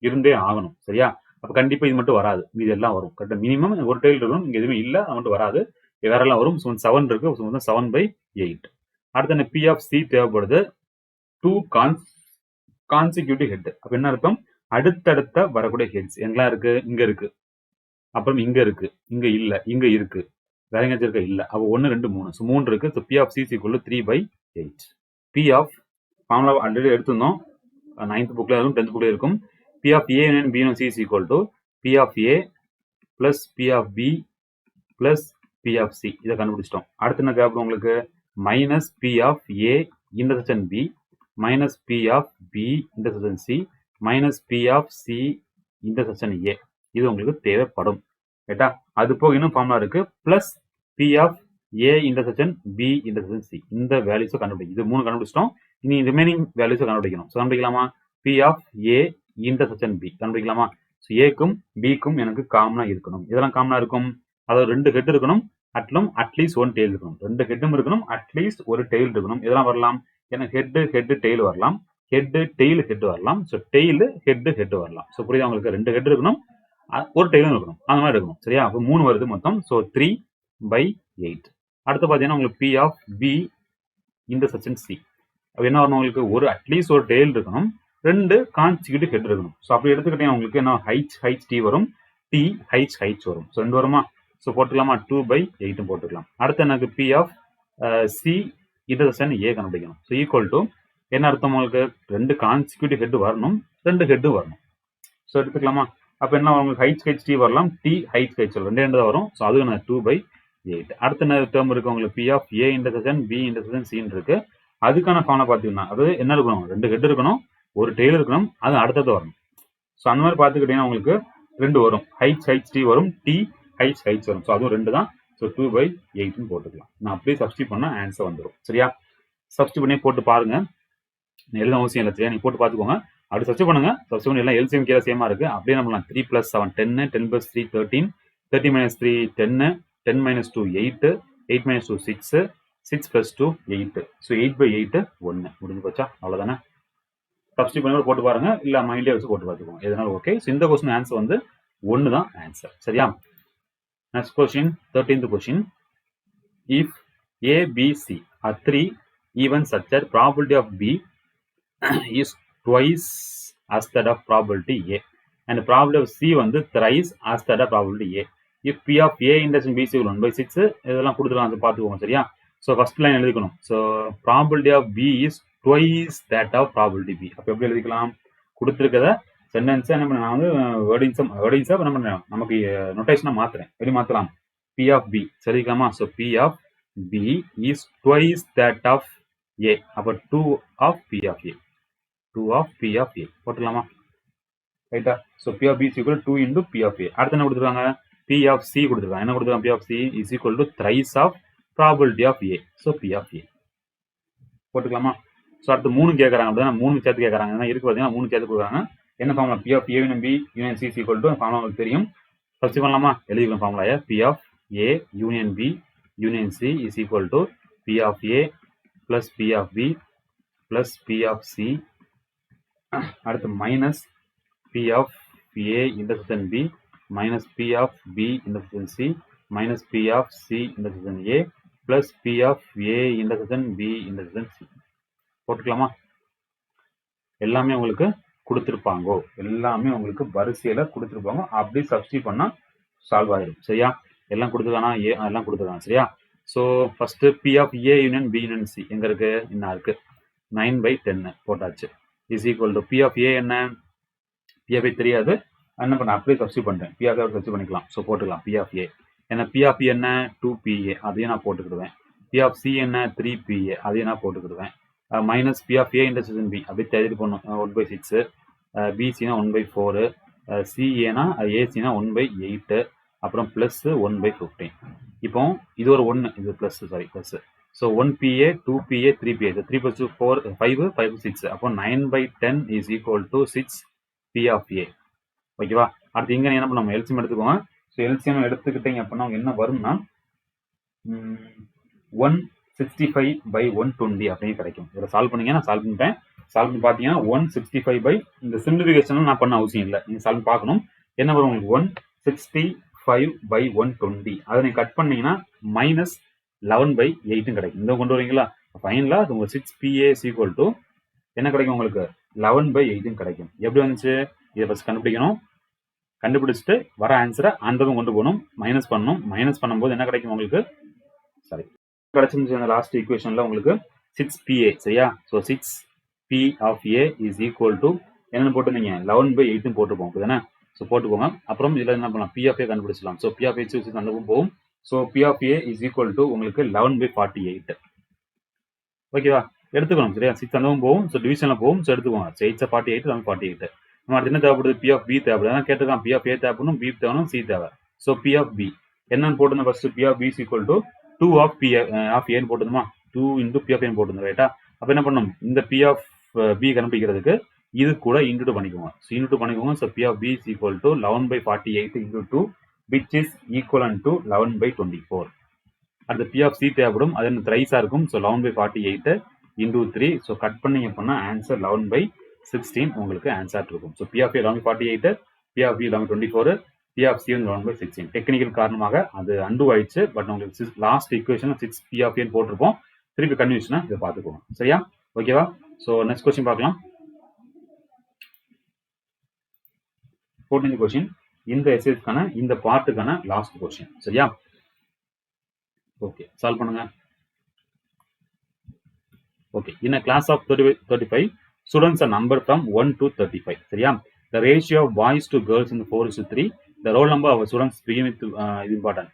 இருந்தே ஆகணும். சரியா? அப்ப கண்டிப்பா இது மட்டும் வராது, இது எல்லாம் வரும். கரெக்டா? மினிமம் ஒரு டெயில் இருக்கணும், இங்க எதுவுமே இல்ல, அது மட்டும் வராது. வேற எல்லாம் வரும். 7 இருக்கு, 7/8. அடுத்து எனக்கு பி ஆஃப் சி தேவைப்படுது, 2 கான்சிக்யூட்டிவ் ஹெட். அப்ப என்ன அர்த்தம்? அடுத்தடுத்த வரக்கூடிய ஹெட்ஸ் எங்கெல்லாம் இருக்கு? இங்க இருக்கு, அப்புறம் இங்க இருக்கு, இங்க இல்ல, இங்க இருக்கு, வேற எங்கேயாச்சும் இருக்க இல்ல. அப்போ 1 2 3, ஸோ 3 இருக்கு. So P of C equal 3/8. P of formula already எடுத்திருந்தோம், 9th புக்ல இருக்கும், 10th புக்ல இருக்கும். P of A and B and C is equal to P of A plus P of B plus P of C. இதை கண்டுபிடிச்சிட்டோம். அடுத்து என்ன தேவைப்படும் உங்களுக்கு? Minus P of A intersection B minus P of B intersection C minus P of C intersection A. இது உங்களுக்கு தேவைப்படும். ரைட்டா? அது போக இன்னும் ஃபார்முலா இருக்கு, plus P of A intersection B intersection C. இந்த வேல்யூஸை கண்டுபிடிக்கும். இது 3 கண்டுபிடிச்சிட்டோம். இனி ரிமைனிங் வேல்யூஸை கண்டுபிடிக்கணும். ஸோ கண்டுபிடிக்கலாமா? P of A intersection B கண்டுபிடிக்கலாமா? ஸோ ஏக்கும் பிக்கும் எனக்கு காமனா இருக்கணும். இதெல்லாம் காமனா இருக்கும். அதாவது 2 ஹெட் இருக்கணும், அட்லீஸ்ட் 1 டெயில் இருக்கணும். 2 ஹெட்டும் இருக்கணும், அட்லீஸ்ட் ஒரு டெயில் இருக்கணும். இதெல்லாம் வரலாம். எனக்கு ஹெட் டெயில் வரலாம், ஹெட் டெயில் ஹெட் வரலாம், ஸோ டெயில் ஹெட் வரலாம். ஸோ புரியுதா உங்களுக்கு? 2 ஹெட் இருக்கணும், ஒரு டெயிலும் இருக்கணும், அந்த மாதிரி இருக்கணும். சரியா? அப்போ 3 வருது மொத்தம். ஸோ 3/8. அடுத்து பார்த்தீங்கன்னா உங்களுக்கு P of B intersection C. அப்போ என்ன வரணும் உங்களுக்கு? அட்லீஸ்ட் ஒரு டெயில் இருக்கணும், 2 கான்சிக்யூட்டிவ் ஹெட் இருக்கணும். ஸோ அப்படி எடுத்துக்கிட்டீங்கன்னா உங்களுக்கு என்ன ஹைச் டி வரும், டி ஹைச் வரும். ஸோ 2 வருமா? ஸோ போட்டுக்கலாமா? 2/8 போட்டுக்கலாம். அடுத்து எனக்கு P of C intersection A கண்டுபிடிக்கணும். ஸோ ஈக்குவல் டு என்ன அர்த்தம் உங்களுக்கு? 2 கான்சிக்யூட்டிவ் ஹெட் வரணும், 2 ஹெட் வரணும். ஸோ எடுத்துக்கலாமா? அப்போ என்ன உங்களுக்கு ஹைச் டி வரலாம், டி ஹைச் வரும், 2 தான் வரும். ஸோ அது நான் 2/8. அடுத்த என்ன டேர்ம் இருக்கு உங்களுக்கு? P of A intersection B intersection சின்னு இருக்கு. அதுக்கான ஃபார்முலா பார்த்தீங்கன்னா அது என்ன இருக்கணும்? 2 ஹெட் இருக்கணும், ஒரு டெயில் இருக்கணும், அது அடுத்தது வரணும். ஸோ அந்த மாதிரி பார்த்துக்கிட்டீங்கன்னா உங்களுக்கு 2 வரும், ஹைச் டி வரும், டி ஹைச் வரும். ஸோ அதுவும் 2 தான். ஸோ 2/8 போட்டுக்கலாம். நான் அப்படியே சப்ஸ்டியூட் பண்ண ஆன்சர் வந்துடும். சரியா? சப்ஸ்டியூட் பண்ணி போட்டு பாருங்க, எழுத அவசியம் இல்லை. சரியா? நீ போட்டு பார்த்துக்கோங்க. அப்படி சப்ஸ்டியூட் பண்ணுங்க. சப்ஸ்டியூட் பண்ணி எல்லாம் எல்சிஎம் கீழே சேமா இருக்கு. அப்படியே நம்ம 3 + 7 10, 10 + 3 13, 30 - 3 10, 10 - 2 8, 8 - 2 6, 6 + 2 8. ஸோ 8/8 1 முடிஞ்சு போச்சா? அவ்வளோதானே? சப்ஸ்டியூட் பண்ணி போட்டு பாருங்க, இல்ல மைண்ட்லயே வச்சு போட்டு பார்த்துக்கோங்க, எதனால ஓகே. ஸோ இந்த கொஸ்டின் ஆன்சர் வந்து 1 தான் ஆன்சர். சரியா? Next question, 13th question. If A, B, C are 3 events such that probability of B is twice as that of probability A and probability of C வந்து thrice as that of probability A. If P of A intersection B is equal to 1/6, இதெல்லாம் கொடுத்துருக்காங்க, அதை பார்த்துக்கோங்க. சரியா? So first line எழுதிக்கணும். So probability of B is twice that of probability B. அப்போ எப்படி எழுதிக்கலாம்? கொடுத்துருக்கத சென்டென்ஸை என்ன பண்ண, நான் வந்து வேர்டிங்ஸை என்ன பண்ணுறேன், நமக்கு நோட்டேஷனாக மாற்றுறேன். எப்படி மாற்றலாம்? பி ஆஃப் பி சரிக்கலாமா? So P of B is twice that of A. அப்போ 2 of P of A, 2 of P of A போட்டுக்கலாமா? ரைட்டா? So P of B is equal 2 × P of A. அடுத்து என்ன கொடுத்துருக்காங்க? பி ஆஃப் சி கொடுத்துருக்காங்க. என்ன கொடுத்துருக்காங்க? P of C is equal to thrice of probability of A. So P of A போட்டுக்கலாமா? So அடுத்து 3 கேட்குறாங்க, அப்படின்னா 3 சேர்த்து கேட்குறாங்க. ஏன்னா இருக்கு பார்த்தீங்கன்னா 3 சேர்த்து கொடுக்குறாங்க. என்ன formula? P of A union B union C equal to formula உங்களுக்கு தெரியும். ஃபர்ஸ்ட் பண்ணலாமா? எழுதிக்கலாம் ஃபார்முலாயை. P of A union B union C is equal to P of A plus P of B plus P of C. அடுத்து minus P of A intersection B minus P of B intersection C minus P of C intersection A plus P of A intersection B intersection C போட்டுக்கலாமா? எல்லாமே உங்களுக்கு கொடுத்துருப்பாங்கோ, எல்லாமே உங்களுக்கு வரிசையில கொடுத்துருப்பாங்க. அப்படியே substitute பண்ணா சால்வ் ஆயிடும். சரியா? எல்லாம் கொடுத்துருக்கானா? எல்லாம் கொடுத்துருக்காங்க. சரியா? So first P of A union B union C எங்க இருக்கு? என்ன இருக்கு? 9/10 போட்டாச்சு. Is equal to P of A என்ன? பி ஆஃப் ஏ தெரியாது, என்ன பண்ண அப்படியே சப்ஸ்டியூட் பண்றேன். பி ஆஃப் ஏ சப்ஸ்டியூட் பண்ணிக்கலாம். ஸோ போட்டுக்கலாம் பி ஆஃப் ஏ. ஏன்னா பி ஆஃப் ஏ என்ன? 2PA, அதையும் நான் போட்டுக்கிடுவேன். பி ஆஃப் சி என்ன? 3PA, அதையும் நான் போட்டுக்கிடுவேன். Minus P of A intersection B அப்படியே தேடி பண்ணும். 1/6, பிசினா 1/4, சிஏனா ஏசினா 1/8, அப்புறம் பிளஸ் 1/15. இப்போ இது ஒரு 1, இது plus, sorry plus. So 1PA, 2PA, 3PA. 3 + 2 4, 5, 5 6. அப்போ 9/10 is equal to 6P of A. ஓகேவா? அடுத்து இங்க என்ன பண்ணுவோம்? எல்சிஎம் எடுத்துக்கோங்க. ஸோ எல்சிஎம் எடுத்துக்கிட்டீங்க அப்படின்னா என்ன வரும்னா 165/120 அப்படின்னு கிடைக்கும். இதில் சால்வ் பண்ணீங்க, நான் சால்வ் பண்ணிட்டேன். சால்வ் பண்ணி பார்த்தீங்கன்னா 165 இந்த சிம்பிளிஃபிகேஷன் நான் பண்ண அவசியம் இல்லை, நீங்கள் சால்வ் பார்க்கணும். என்ன வரும் உங்களுக்கு? 165/120. அதை நீங்கள் கட் பண்ணீங்கன்னா மைனஸ் 11/8 கிடைக்கும். இந்த கொண்டு வரீங்களா? ஃபைனலாக உங்கள் 6PA ஈக்குவல் டு என்ன கிடைக்கும் உங்களுக்கு? 11/8 கிடைக்கும். எப்படி வந்துச்சு? இதை ஃபர்ஸ்ட் கண்டுபிடிக்கணும். கண்டுபிடிச்சிட்டு வர ஆன்சரை அந்த கொண்டு போகணும், மைனஸ் பண்ணணும். மைனஸ் பண்ணும்போது என்ன கிடைக்கும் உங்களுக்கு? சாரி, கிடைச்சிருந்துச்சு அந்த லாஸ்ட் ஈக்குவேஷன்ல உங்களுக்கு 6PA. சரியா? So 6P of A is equal to என்னன்னு போட்டுருந்தீங்க? 11/8 போட்டுப்போம். அப்படிதானே? ஸோ போட்டுக்கோங்க. அப்புறம் இதில் என்ன பண்ணலாம்? பி ஆஃப் ஏ கண்டுபிடிச்சலாம். ஸோ பி ஆஃப் ஏ அந்த போகும். So P of A is equal to உங்களுக்கு 11/48. ஓகேவா? எடுத்துக்கணும். சரியா? 6 அந்த போகும். ஸோ டிவிஷன்ல போகும். ஸோ எடுத்துக்கோங்க. 8/48, 11/48. நம்ம அடுத்து என்ன தேவைப்படுது? பி ஆஃப் பி தேவைப்படுது. அதான் கேட்டுக்கலாம். பி ஆஃப் ஏ தேவைப்படும், பி தேவைணும், சி தேவை. ஸோ பி ஆஃப் பி என்னன்னு போட்டுருந்தோம்? First P of B is equal to 2 of P of ஏன்னு போட்டுருந்தோமா? 2 இன்டூ பி ஆஃப் ஏன்னு போட்டுருந்தோம். ரைட்டா? அப்போ என்ன பண்ணணும்? இந்த பி ஆஃப் பி கண்டுபிடிக்கிறதுக்கு இது கூட இன்டூ பண்ணிக்கோங்க. ஸோ இன்டூ பண்ணிக்கோங்க. So P of B is equal to 11/48 into 2, which is ஈக்குவலன் டு 11/24. அடுத்து பி ஆஃப் சி தேவைப்படும். அது என்ன த்ரைஸா இருக்கும். So 11/48 into 3. ஸோ கட் பண்ணீங்க அப்படின்னா ஆன்சர் 11/16 உங்களுக்கு ஆன்சர் இருக்கும். So P of A 11/48, P of B 11/24, P of C 11/16. Technical காரணமாக அது அண்டு ஆயிடுச்சு. பட் உங்களுக்கு லாஸ்ட் ஈக்குவேஷன் 6P ஆஃப் ஏன்னு போட்டிருப்போம். திருப்பி கன்வியூஷனா இதை பார்த்துக்கோங்க. சரியா? ஓகேவா? ஸோ நெக்ஸ்ட் கொஸ்டின் பார்க்கலாம். 14th கொஸ்டின் இந்த எஸ்ஏக்கான இந்த பார்ட்டுக்கான லாஸ்ட் கொஸ்டின். சரியா? ஓகே, சால்வ் பண்ணுங்க. Okay, in a class of 35 students are numbered from 1 to 35. சரியா? The ratio of boys to girls in 4:3. The roll number of students begin with important.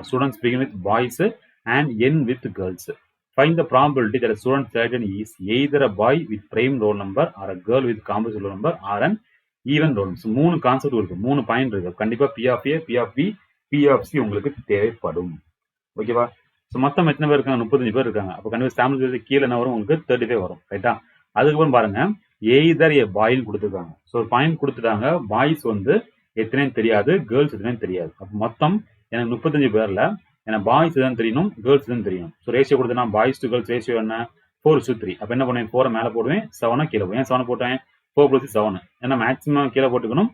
Students begin with boys and end with girls. Find the probability that a student selected is either a boy with prime roll number or a girl with composite roll number or an even roll number. 3 concept இருக்கு, 3 point இருக்கு. கண்டிப்பா P of A, P of B, P of C உங்களுக்கு தேவைப்படும். ஓகேவா? So மொத்தம் எத்தனை பேர் இருக்காங்க? 35 பேர் இருக்காங்க. அப்போ கண்டிப்பாக சாம்பிள் கீழே என்ன வரும்? உங்களுக்கு 35 வரும். ரைட்டா? அதுக்கப்புறம் பாருங்க, எய்தர் ஏ பாய்னு கொடுத்துருக்காங்க. ஸோ பாயிண்ட் கொடுத்துட்டாங்க. பாய்ஸ் வந்து எத்தனைன்னு தெரியாது, கேர்ள்ஸ் எத்தனைன்னு தெரியாது. அப்போ மொத்தம் எனக்கு 35 பேர்ல எனக்கு பாய்ஸ் எதுன்னு தெரியணும், கேர்ள்ஸ் எதுன்னு தெரியணும். ஸோ ரேஷியோ கொடுத்தா பாய்ஸ் டு கேர்ள்ஸ் ரேஷியோ என்ன? 4:3. அப்போ என்ன பண்ணுவேன்? 4 மேலே போடுவேன், 7 கீழே போடுவேன். 7 போட்டேன், 4 + 7. ஏன்னா மேக்ஸிமம் கீழே போட்டுக்கணும்,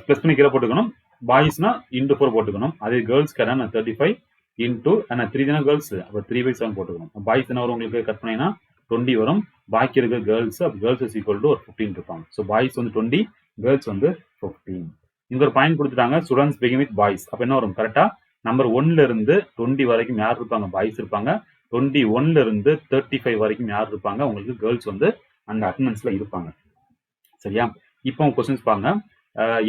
ப்ளஸ் பண்ணி கீழே போட்டுக்கணும். பாய்ஸ்னா இன்டூ 4 போட்டுக்கணும். அதே கேர்ள்ஸ் கடை 35 இன்டூ 3 தானே கேர்ள்ஸ், அப்போ 3/7 போட்டுக்கணும். பாய்ஸ் என்ன வரும் உங்களுக்கு? கட் பண்ணீங்கன்னா 20 வரும். பாக்கி இருக்க கேர்ள்ஸ், அப்போ கேர்ள்ஸ் இஸ் ஈக்குவல் டு ஒரு 15 இருப்பாங்க. ஸோ பாய்ஸ் வந்து 20, கேர்ள்ஸ் வந்து 15. இங்க ஒரு பாயிண்ட் கொடுத்துட்டாங்க, ஸ்டூடெண்ட்ஸ் பிகின் வித் பாய்ஸ். அப்போ என்ன வரும்? கரெக்டா நம்பர் 1ல இருந்து 20 வரைக்கும் யார் இருப்பாங்க? பாய்ஸ் இருப்பாங்க. 21ல இருந்து 35 வரைக்கும் யார் இருப்பாங்க? உங்களுக்கு கேர்ள்ஸ் வந்து அந்த அட்டெண்டன்ஸ்ல இருப்பாங்க. சரியா? இப்போ கொஸ்டின்ஸ் பாருங்க.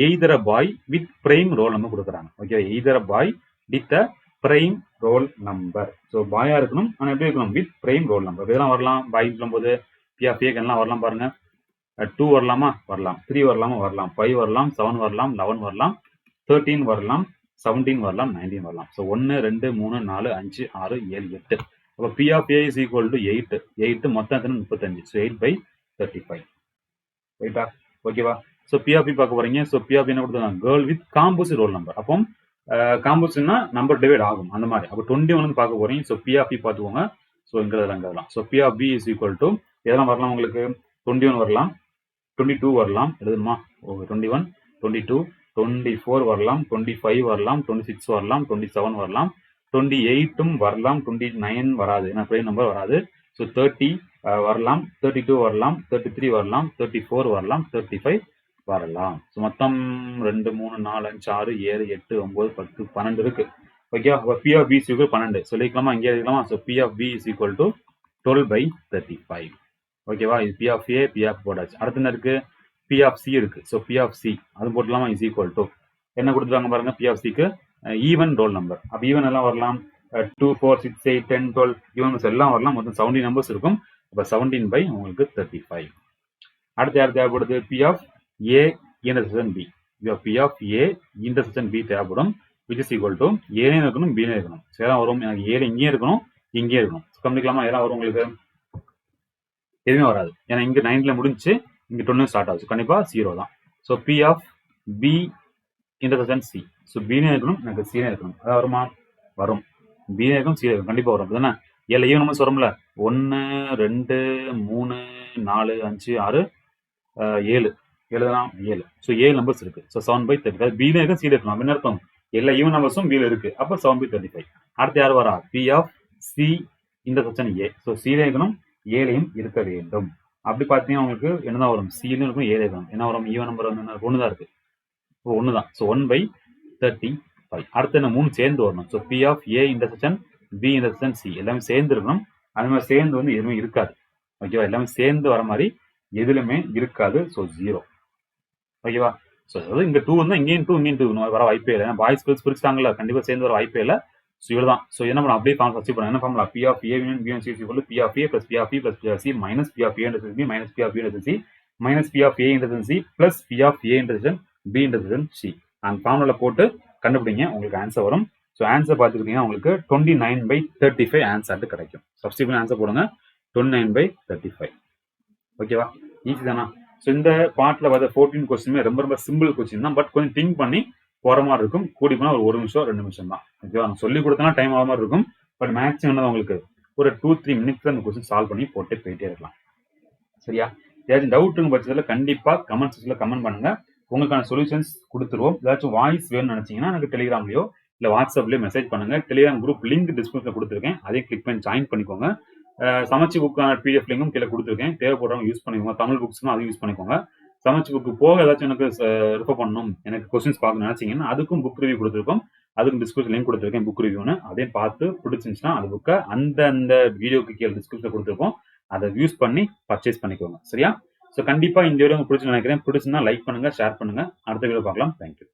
Either a boy with prime roll number கொடுக்குறாங்க. Okay, either a boy with prime roll number. So பாயா இருக்கணும், ஆனால் எப்படி இருக்கணும்? With prime roll number. இதெல்லாம் வரலாம். பாய் சொல்லும்போது பி ஆஃப் ஏக்கெல்லாம் வரலாம். பாருங்க, 2 வரலாமா? வரலாம். 3 வரலாமா? வரலாம். 5 வரலாம். 7 வரலாம். 11 வரலாம். 13 வரலாம். 17 வரலாம். 19 வரலாம். ஸோ 1, 2, 3, 4, 5, 6, 7, 8. அப்போ P of A is equal to 8. 8 மொத்தம் 35. ஸோ 8/35. ரைட்டா? ஓகேவா? ஸோ பி ஆஃப் பி பார்க்க போறீங்க. ஸோ பி ஆஃப் என்ன கொடுத்துருக்காங்க? Girl with composite roll number. அப்போ காம்போசிட்னா நம்பர் டிவைட் ஆகும் அந்த மாதிரி. அப்போ 21 பார்க்க போறீங்க. ஸோ பி ஆஃப் பி பார்த்துக்கோங்க. ஸோ இங்கெல்லாம் so P of B is equal to எதெல்லாம் வரலாம் உங்களுக்கு? 21 வரலாம், 22 வரலாம். எழுதணுமா? 21, 22, 24 வரலாம், 25 வரலாம், 26 வரலாம், 27 வரலாம், 28 வரலாம், 29 வராது, ஏன்னா பிரைம் நம்பர் வராது. ஸோ 30, வரலாம், 32 வரலாம், 33 வரலாம், 34 வரலாம், 35 வரலாம். ஸோ மொத்தம் 2, 3, 4, 5, 6, 7, 8, 9, 10, 12 இருக்கு. ஓகே, அப்போ P of B is equal 12 சொல்லிக்கலாமா, இங்கே எழுதிக்கலாமா? So P of B is equal to 12/35. ஓகேவா, இது P of A, P of போட்டாச்சு. அடுத்து என்ன இருக்கு? P of C இருக்கு. ஸோ P of C அது போட்டுலாமா, இஸ் ஈக்குவல் டு என்ன கொடுத்துருக்காங்க பாருங்க, P of Cக்கு ஈவன் ரோல் நம்பர். அப்போ ஈவன் எல்லாம் வரலாம், 2, 4, 6, 8, 10, 12 ஈவன்ஸ் எல்லாம் வரலாம். மொத்தம் 17 நம்பர்ஸ் இருக்கும். இப்போ 17 உங்களுக்கு 35. அடுத்து யார் தேவைப்படுது? P of A intersection B. P of A intersection B தேவைப்படும், which is equal to A இருக்கணும், B இருக்கணும். எல்லாம் வரும். எனக்கு A இங்கேயும் இருக்கணும், இங்கேயும் இருக்கணும். கம்மிக்கலாமா, எல்லாம் வரும் உங்களுக்கு? எதுவுமே வராது. ஏன்னா இங்க 9ல முடிஞ்சு, இங்க 10 ஸ்டார்ட் ஆச்சு. கண்டிப்பா 0 தான். So P of B intersection C. So B இருக்கணும், எனக்கு C இருக்கணும். அதான் வருமா? வரும். B இருக்கும், C இருக்கும், கண்டிப்பா வரும். தானே? ஏழு ஈவன் நம்பர்ஸ் வரும்ல, 1, 2, 3, 4, 5, 6, 7 எழுதலாம், 7. ஸோ 7 நம்பர்ஸ் இருக்கு. ஸோ 7/35. B இருக்கும், C இருக்கும். அப்படின்னு அர்த்தம் எல்லா ஈவன் நம்பர்ஸும் B இருக்கு. அப்போ 7/35. அடுத்து யார் வரா? P of C intersection A. So C இருக்கணும், ஏழையும் இருக்க வேண்டும். அப்படி பார்த்தீங்கன்னா உங்களுக்கு என்னதான் வரும்? C இருக்கும், ஏழை இருக்கும். என்ன வரும்? ஈவன் நம்பர் வந்து 1 தான் இருக்கு. இப்போ 1 தான். ஸோ 1/35. அடுத்து என்ன? 3 சேர்ந்து வரணும். So P of A intersection B intersection C எல்லாமே சேர்ந்து இருக்கணும். அது மாதிரி சேர்ந்து வந்து எதுவுமே இருக்காது. ஓகேவா, எல்லாமே சேர்ந்து வர மாதிரி எதுலுமே இருக்காது. ஸோ 0. ஓகேவா, ஸோ அதாவது இங்க 2 வந்து இங்கேயும் 2 இங்கேயும் 2 வர வாய்ப்பே இல்லை. ஏன்னா பாய்ஸ் கேர்ள்ஸ் பிரிச்சுட்டாங்கல்ல, கண்டிப்பா சேர்ந்து வர வாய்ப்பே இல்லை. ஸோ இவ்வளவுதான். ஸோ என்ன பண்ணலாம், அப்படியே ஃபார்ம் வச்சு பண்ணலாம். என்ன formula? P of A union B union C is equal to P of A plus P of B plus P of C minus P of A intersection B minus P of B intersection C minus P of A intersection C plus P of A intersection B intersection C. அந்த formula போட்டு கண்டுபிடிங்க, உங்களுக்கு answer வரும். So answer பார்த்துக்கிட்டீங்கன்னா உங்களுக்கு 29/35 answer கிடைக்கும். Substitute answer போடுங்க, 29/35. ஓகேவா, ஈஸி தானா? ஸோ இந்த பார்ட்ல வர 14 கொஸ்டின் ரொம்ப ரொம்ப சிம்பிள் கொஸ்டின் தான். பட் கொஞ்சம் திங்க் பண்ணி போற மாதிரி இருக்கும். கூடி போனா ஒரு 1 நிமிஷம் 2 நிமிஷம் தான். ஓகேவா, நான் சொல்லி கொடுத்தனா டைம் ஆக மாதிரி இருக்கும். பட் மேக்ஸிமம் என்ன உங்களுக்கு ஒரு 2-3 மினிட்ஸ்ல அந்த கொஸ்டின் சால்வ் பண்ணி போட்டு போயிட்டே இருக்கலாம். சரியா? ஏதாச்சும் டவுட்டுங்க பட்சத்தில் கண்டிப்பா கமெண்ட் செக்ஷன்ல கமெண்ட் பண்ணுங்க. உங்களுக்கான சொல்யூஷன்ஸ் கொடுத்துருவோம். ஏதாச்சும் வாய்ஸ் வேணும்னு நினைச்சீங்கன்னா எனக்கு டெலிகிராம்லயோ இல்ல வாட்ஸ்அப்லயோ மெசேஜ் பண்ணுங்க. டெலிகிராம் குரூப் லிங்க் டிஸ்கிரிப்ஷன்ல கொடுத்துருக்கேன், அதையும் கிளிக் பண்ணி ஜாயின் பண்ணிக்கோங்க. சமச்சி புக்கான PDF லிங்கும் கீழே கொடுத்துருக்கேன், தேவைப்படுறவங்க யூஸ் பண்ணிக்கோங்க. தமிழ் புக்ஸ்னா அதையும் யூஸ் பண்ணிக்கோங்க. சமச்சி புக்கு போக ஏதாச்சும் எனக்கு ரெஃபர் பண்ணணும், எனக்கு கொஸ்டின்ஸ் பார்க்கணும்னு நினைச்சீங்கன்னா அதுக்கும் புக் ரிவ்யூ கொடுத்துருக்கோம், அதுக்கும் டிஸ்கிரிப்ஷன் லிங்க் கொடுத்துருக்கேன் புக் ரிவ்யூன்னு. அதையும் பார்த்து பிடிச்சிருந்துச்சுன்னா அது புக்கை அந்த வீடியோக்கு கீழே டிஸ்கிரிப்ஷன் கொடுத்துருக்கோம், அதை யூஸ் பண்ணி பர்ச்சேஸ் பண்ணிக்கோங்க. சரியா? ஸோ கண்டிப்பா இந்த வீடியோ உங்களுக்கு பிடிச்சுன்னு நினைக்கிறேன். பிடிச்சுன்னா லைக் பண்ணுங்க, ஷேர் பண்ணுங்க. அடுத்த வீடியோ பார்க்கலாம். தேங்க்யூ.